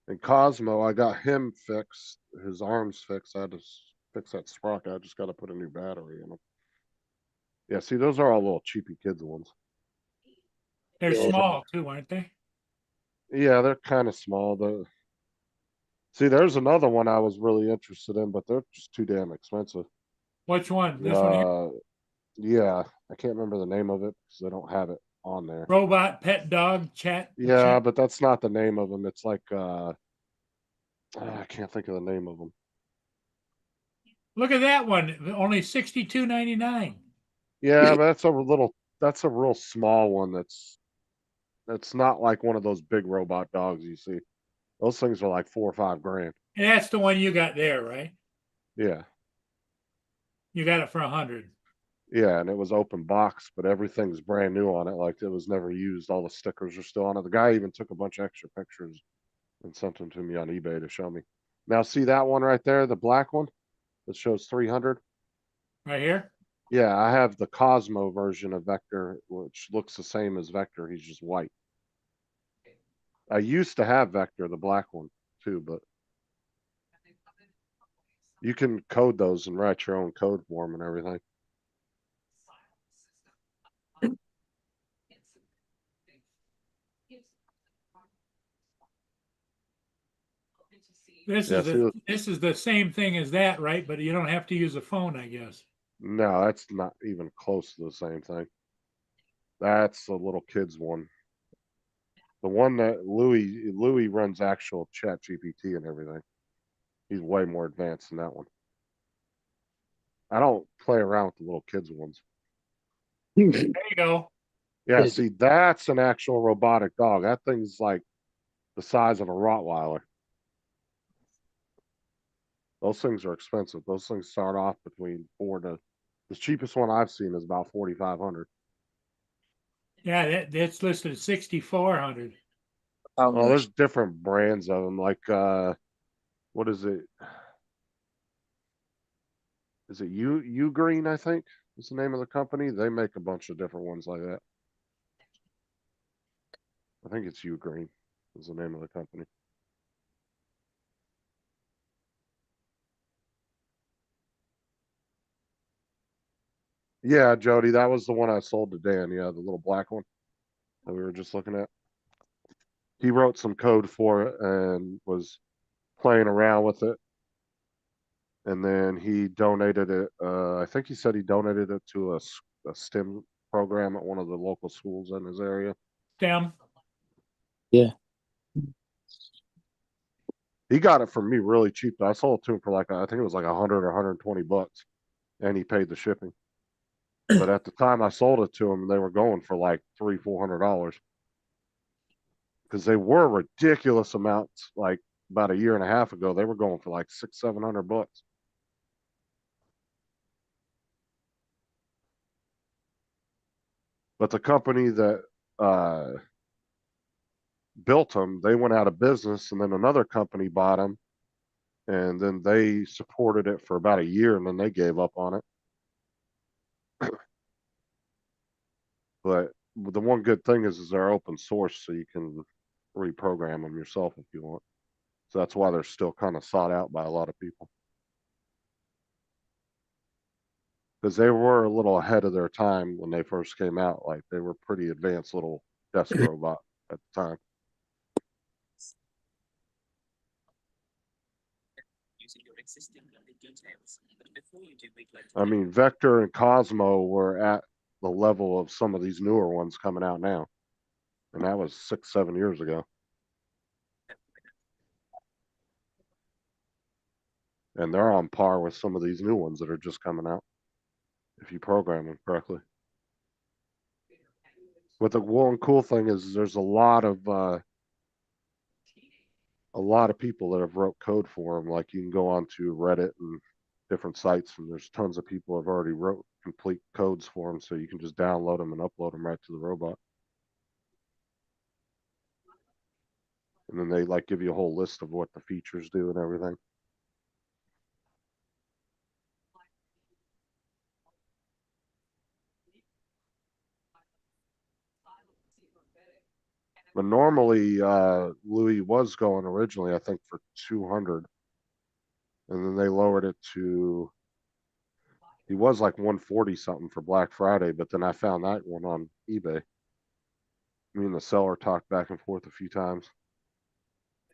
and Cosmo, I got him fixed, his arms fixed. I had to fix that sprocket. I just got to put a new battery in them. Yeah, see, those are all little cheapy kids ones. They're small too, aren't they? Yeah, they're kind of small. See, there's another one I was really interested in, but they're just too damn expensive. Which one? This one here? Yeah, I can't remember the name of it because I don't have it on there. Robot pet dog chat. Yeah, but that's not the name of them. It's like I can't think of the name of them. Look at that one. Only $62.99. Yeah, but that's a real small one. That's not like one of those big robot dogs you see. Those things are like $4 or $5 grand. And that's the one you got there, right? Yeah. You got it for 100. Yeah, and it was open box, but everything's brand new on it. Like it was never used. All the stickers are still on it. The guy even took a bunch of extra pictures and sent them to me on eBay to show me. Now, see that one right there, the black one that shows 300? Right here? Yeah, I have the Cosmo version of Vector, which looks the same as Vector. He's just white. I used to have Vector, the black one, too, but you can code those and write your own code for them and everything. This is the same thing as that, right? But you don't have to use a phone, I guess. No, that's not even close to the same thing. That's a little kid's one. The one that Louis runs actual Chat GPT and everything. He's way more advanced than that one. I don't play around with the little kids ones. There you go. Yeah, Kid. see, that's an actual robotic dog. That thing's like the size of a Rottweiler. Those things are expensive. Those things start off between the cheapest one I've seen is about 4,500. Yeah, that's listed at 6,400. Oh, Well, there's different brands of them. Like, what is it? Is it U Green? I think is the name of the company. They make a bunch of different ones like that. I think it's U Green is the name of the company. Yeah, Jody, that was the one I sold to Dan. Yeah, the little black one that we were just looking at. He wrote some code for it and was playing around with it. And then he donated it. I think he said he donated it to a STEM program at one of the local schools in his area. STEM. Yeah. He got it from me really cheap. I sold it to him for like, I think it was like 100 or 120 bucks, and he paid the shipping. But at the time I sold it to him, they were going for like $300-400 because they were ridiculous amounts. Like about a year and a half ago, they were going for like $600-700 bucks. But the company that built them, they went out of business, and then another company bought them, and then they supported it for about a year, and then they gave up on it. But the one good thing is they're open source, so you can reprogram them yourself if you want. So that's why they're still kind of sought out by a lot of people. Because they were a little ahead of their time when they first came out. Like they were pretty advanced little desk robot at the time. Using your existing login details. But before you do I mean, Vector and Cosmo were at the level of some of these newer ones coming out now. And that was 6-7 years ago. And they're on par with some of these new ones that are just coming out, if you program them correctly. But the one cool thing is there's a lot of people that have wrote code for them. Like you can go on to Reddit and different sites, and there's tons of people have already wrote complete codes for them, so you can just download them and upload them right to the robot. And then they like give you a whole list of what the features do and everything. But normally, Louis was going originally, I think, for 200, and then they lowered it to. He was like 140 something for Black Friday, but then I found that one on eBay. Me and the seller talked back and forth a few times.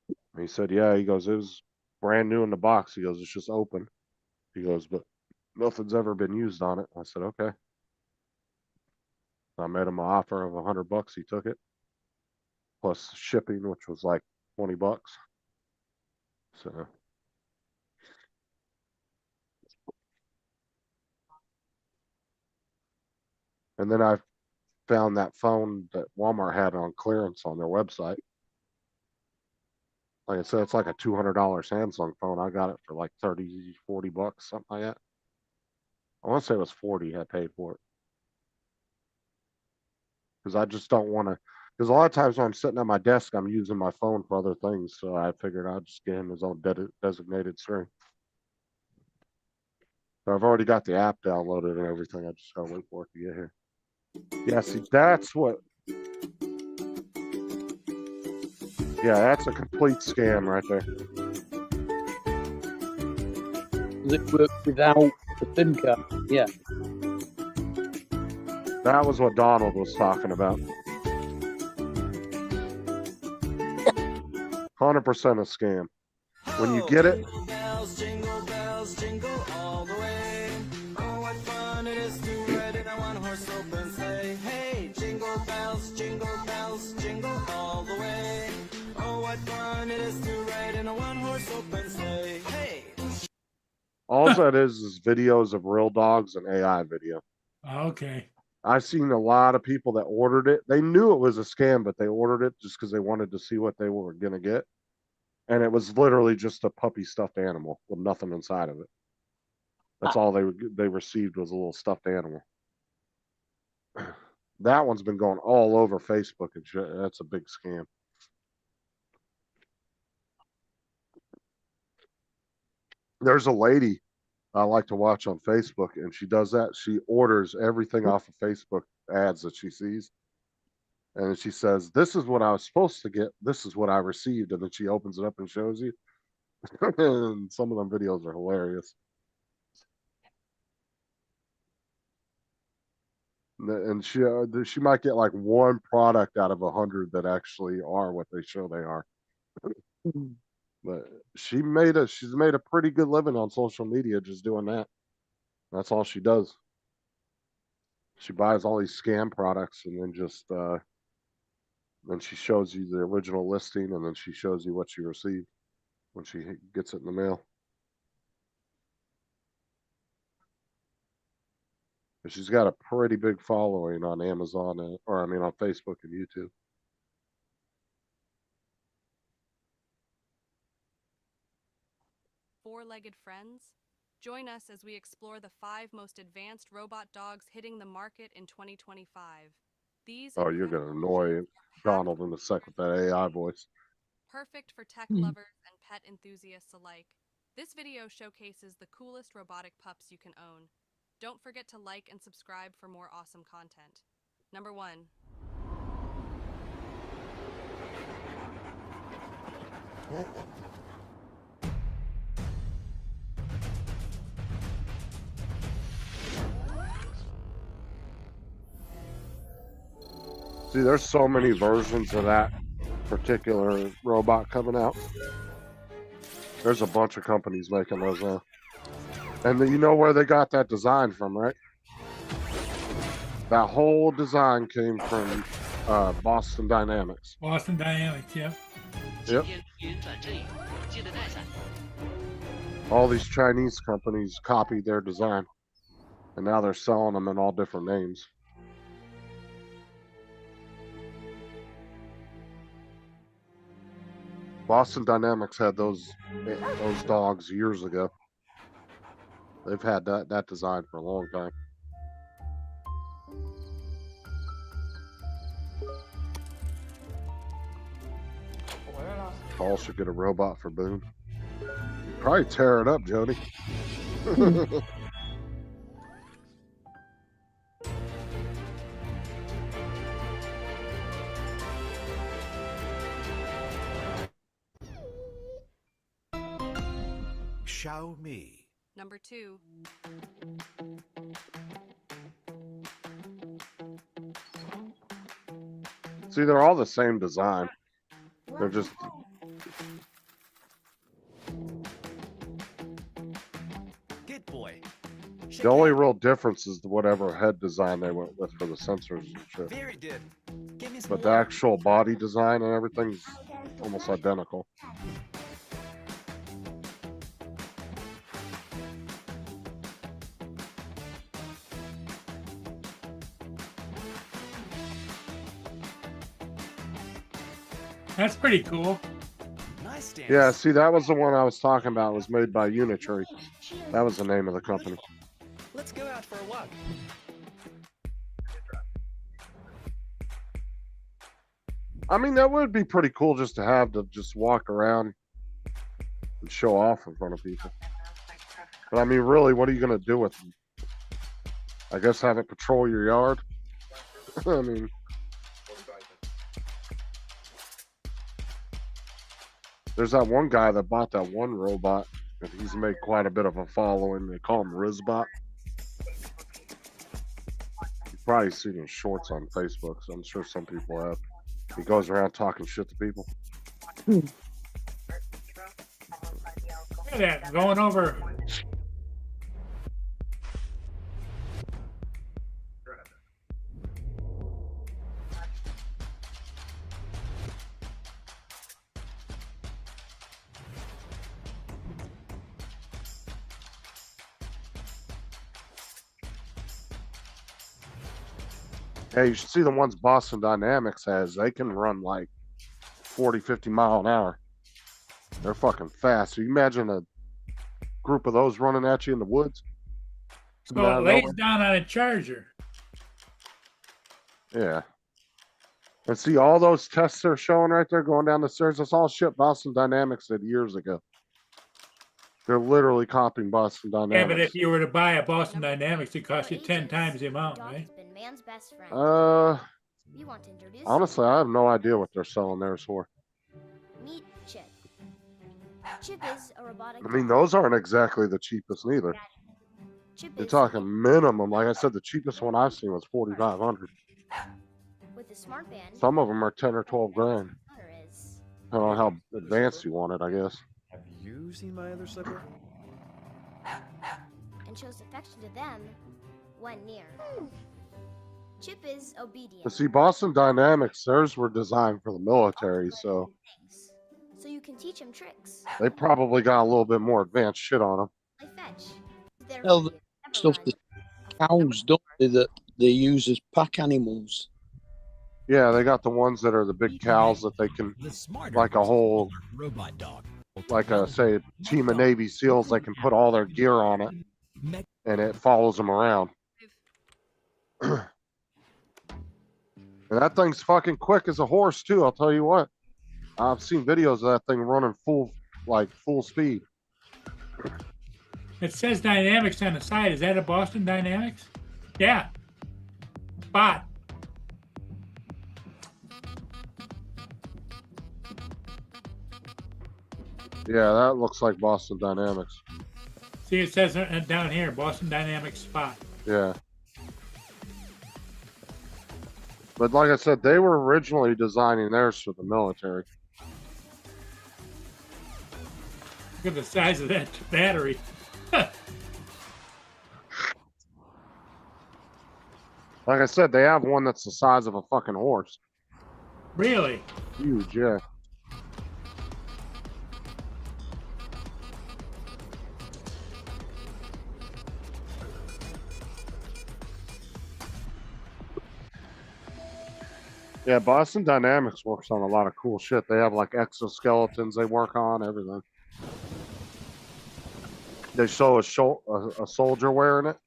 And he said, "Yeah," he goes, "it was brand new in the box." He goes, "It's just open." He goes, "But nothing's ever been used on it." I said, "Okay." I made him an offer of $100. He took it, plus shipping, which was like $20. So. And then I found that phone that Walmart had on clearance on their website. Like I said, it's like a $200 Samsung phone. I got it for like 30-40 bucks, something like that. I want to say it was 40 I paid for it. Because I just don't want to, because a lot of times when I'm sitting at my desk, I'm using my phone for other things. So I figured I'd just get him his own designated string. So I've already got the app downloaded and everything. I just gotta wait for it to get here. Yeah, see, that's what. Yeah, that's a complete scam right there. Does it work without the SIM card? Yeah. That was what Donald was talking about. 100% a scam. When you get it. Jingle bells, jingle all the way. Oh, what fun it is to ride in a one-horse open sleigh. Hey, jingle bells, jingle all the way. is to ride in a one-horse open sleigh. Hey! All that is videos of real dogs and AI video. Okay. I've seen a lot of people that ordered it. They knew it was a scam, but they ordered it just because they wanted to see what they were gonna get. And it was literally just a puppy stuffed animal with nothing inside of it. That's all they received was a little stuffed animal. That one's been going all over Facebook and shit. That's a big scam. There's a lady I like to watch on Facebook, and she does that. She orders everything off of Facebook ads that she sees. And she says, "This is what I was supposed to get. This is what I received." And then she opens it up and shows you. And some of them videos are hilarious. And she might get like one product out of 100 that actually are what they show they are. But she's made a pretty good living on social media just doing that. That's all she does. She buys all these scam products and then just then she shows you the original listing, and then she shows you what she received when she gets it in the mail. But she's got a pretty big following on Amazon, on Facebook and YouTube. Four-legged friends? Join us as we explore the 5 most advanced robot dogs hitting the market in 2025. These Oh, you're gonna annoy Donald in a sec with that AI voice. perfect for tech lovers and pet enthusiasts alike. This video showcases the coolest robotic pups you can own. Don't forget to like and subscribe for more awesome content. Number 1. See, there's so many versions of that particular robot coming out. There's a bunch of companies making those now. And you know where they got that design from, right? That whole design came from Boston Dynamics. Boston Dynamics, yeah. Yep. All these Chinese companies copied their design, and now they're selling them in all different names. Boston Dynamics had those dogs years ago. They've had that design for a long time. Paul should get a robot for Boone. Probably tear it up, Jody. Xiaomi. Number 2. See, they're all the same design. They're just Good boy. the only real difference is whatever head design they went with for the sensors and shit. Very good. Give me some But the more. actual body design and everything's almost identical. That's pretty cool. Nice dance. Yeah, see, that was the one I was talking about. It was made by Unitree. That was the name of the company. Let's go out for a walk. I mean, that would be pretty cool just to have to just walk around and show off in front of people. But I mean, really, what are you going to do with them? I guess have it patrol your yard? I mean, there's that one guy that bought that one robot, and he's made quite a bit of a following. They call him Rizbot. You've probably seen his shorts on Facebook, so I'm sure some people have. He goes around talking shit to people. Look at that, going over. Hey, you should see the ones Boston Dynamics has. They can run like 40, 50 mile an hour. They're fucking fast. So you imagine a group of those running at you in the woods? So Coming out it of lays nowhere? down on a charger. Yeah. And see all those tests they're showing right there going down the stairs. That's all shit Boston Dynamics did years ago. They're literally copying Boston Yeah, Dynamics. but if you were to buy a Boston Dynamics, it costs you 10 times the amount, right? Honestly, I have no idea what they're selling theirs for. Meet Chip. Chip is a robotic. I mean, those aren't exactly the cheapest neither. Chip You're is talking minimum. Like I said, the cheapest one I've seen was 4,500. with a smart band. Some of them are 10 or 12 grand. Depending on how advanced you want it, I guess. Have you seen my other slipper? And shows affection to them when near. Chip is obedient. But see, Boston Dynamics, theirs were designed for the military, so So you can teach him tricks. they probably got a little bit more advanced shit on them. Like fetch. They're Hell, the stuff the cows don't they that they use as pack animals. Yeah, they got the ones that are the big cows that they can, like a whole, robot dog. like a, say, a team of Navy SEALs, they can put all their gear on it, and it follows them around. And that thing's fucking quick as a horse, too, I'll tell you what. I've seen videos of that thing running full speed. It says Dynamics on the side. Is that a Boston Dynamics? Yeah. Bot. Yeah, that looks like Boston Dynamics. See, it says down here, Boston Dynamics Spot. Yeah. But like I said, they were originally designing theirs for the military. Look at the size of that battery. Like I said, they have one that's the size of a fucking horse. Really? Huge, yeah. Yeah, Boston Dynamics works on a lot of cool shit. They have like exoskeletons they work on, everything. They show a soldier wearing it,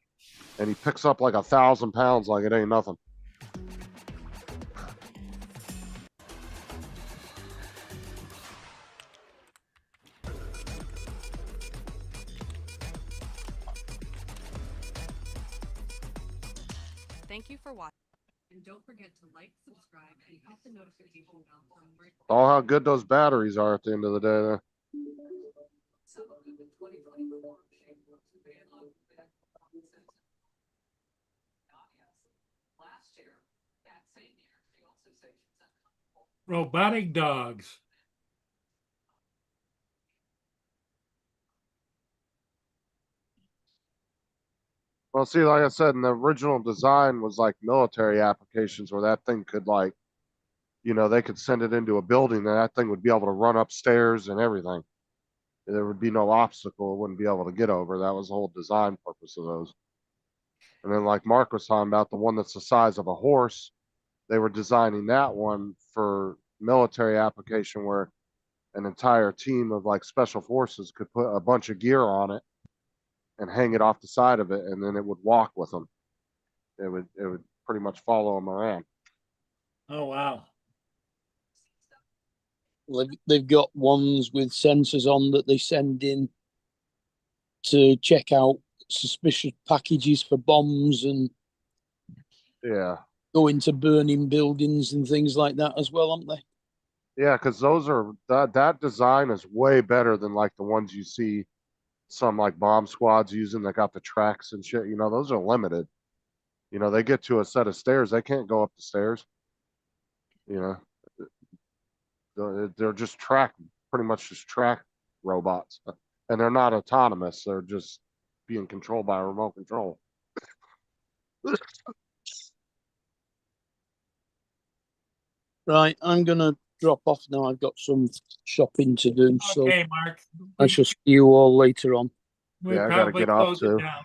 and he picks up like 1,000 pounds like it ain't nothing. Thank you for watching. And don't forget to like, subscribe, and hit the notification bell for more. All how good those batteries are at the end of the day. Though. Robotic dogs. Well, see, like I said, in the original design was like military applications where that thing could like, you know, they could send it into a building and that thing would be able to run upstairs and everything. There would be no obstacle it wouldn't be able to get over. That was the whole design purpose of those. And then like Mark was talking about, the one that's the size of a horse, they were designing that one for military application where an entire team of like special forces could put a bunch of gear on it and hang it off the side of it, and then it would walk with them. It would pretty much follow them around. Oh wow! They've got ones with sensors on that they send in to check out suspicious packages for bombs and yeah, go into burning buildings and things like that as well, aren't they? Yeah, because those are that design is way better than like the ones you see some like bomb squads using that got the tracks and shit. You know, those are limited. You know, they get to a set of stairs, they can't go up the stairs. You know, they're just pretty much just track robots, and they're not autonomous. They're just being controlled by a remote control. Right, I'm gonna drop off now. I've got some shopping to do. Okay, so Mark. I shall see you all later on. We'll Yeah, I gotta probably get off close it too. down.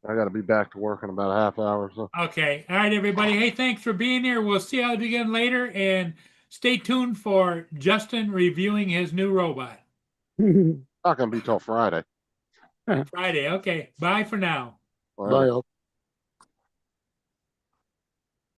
I got to be back to work in about a half hour. So Okay. All right, everybody. Hey, thanks for being here. We'll see you again later, and stay tuned for Justin reviewing his new robot. not gonna be till Friday. Friday. Okay. Bye for now. All right. Bye all.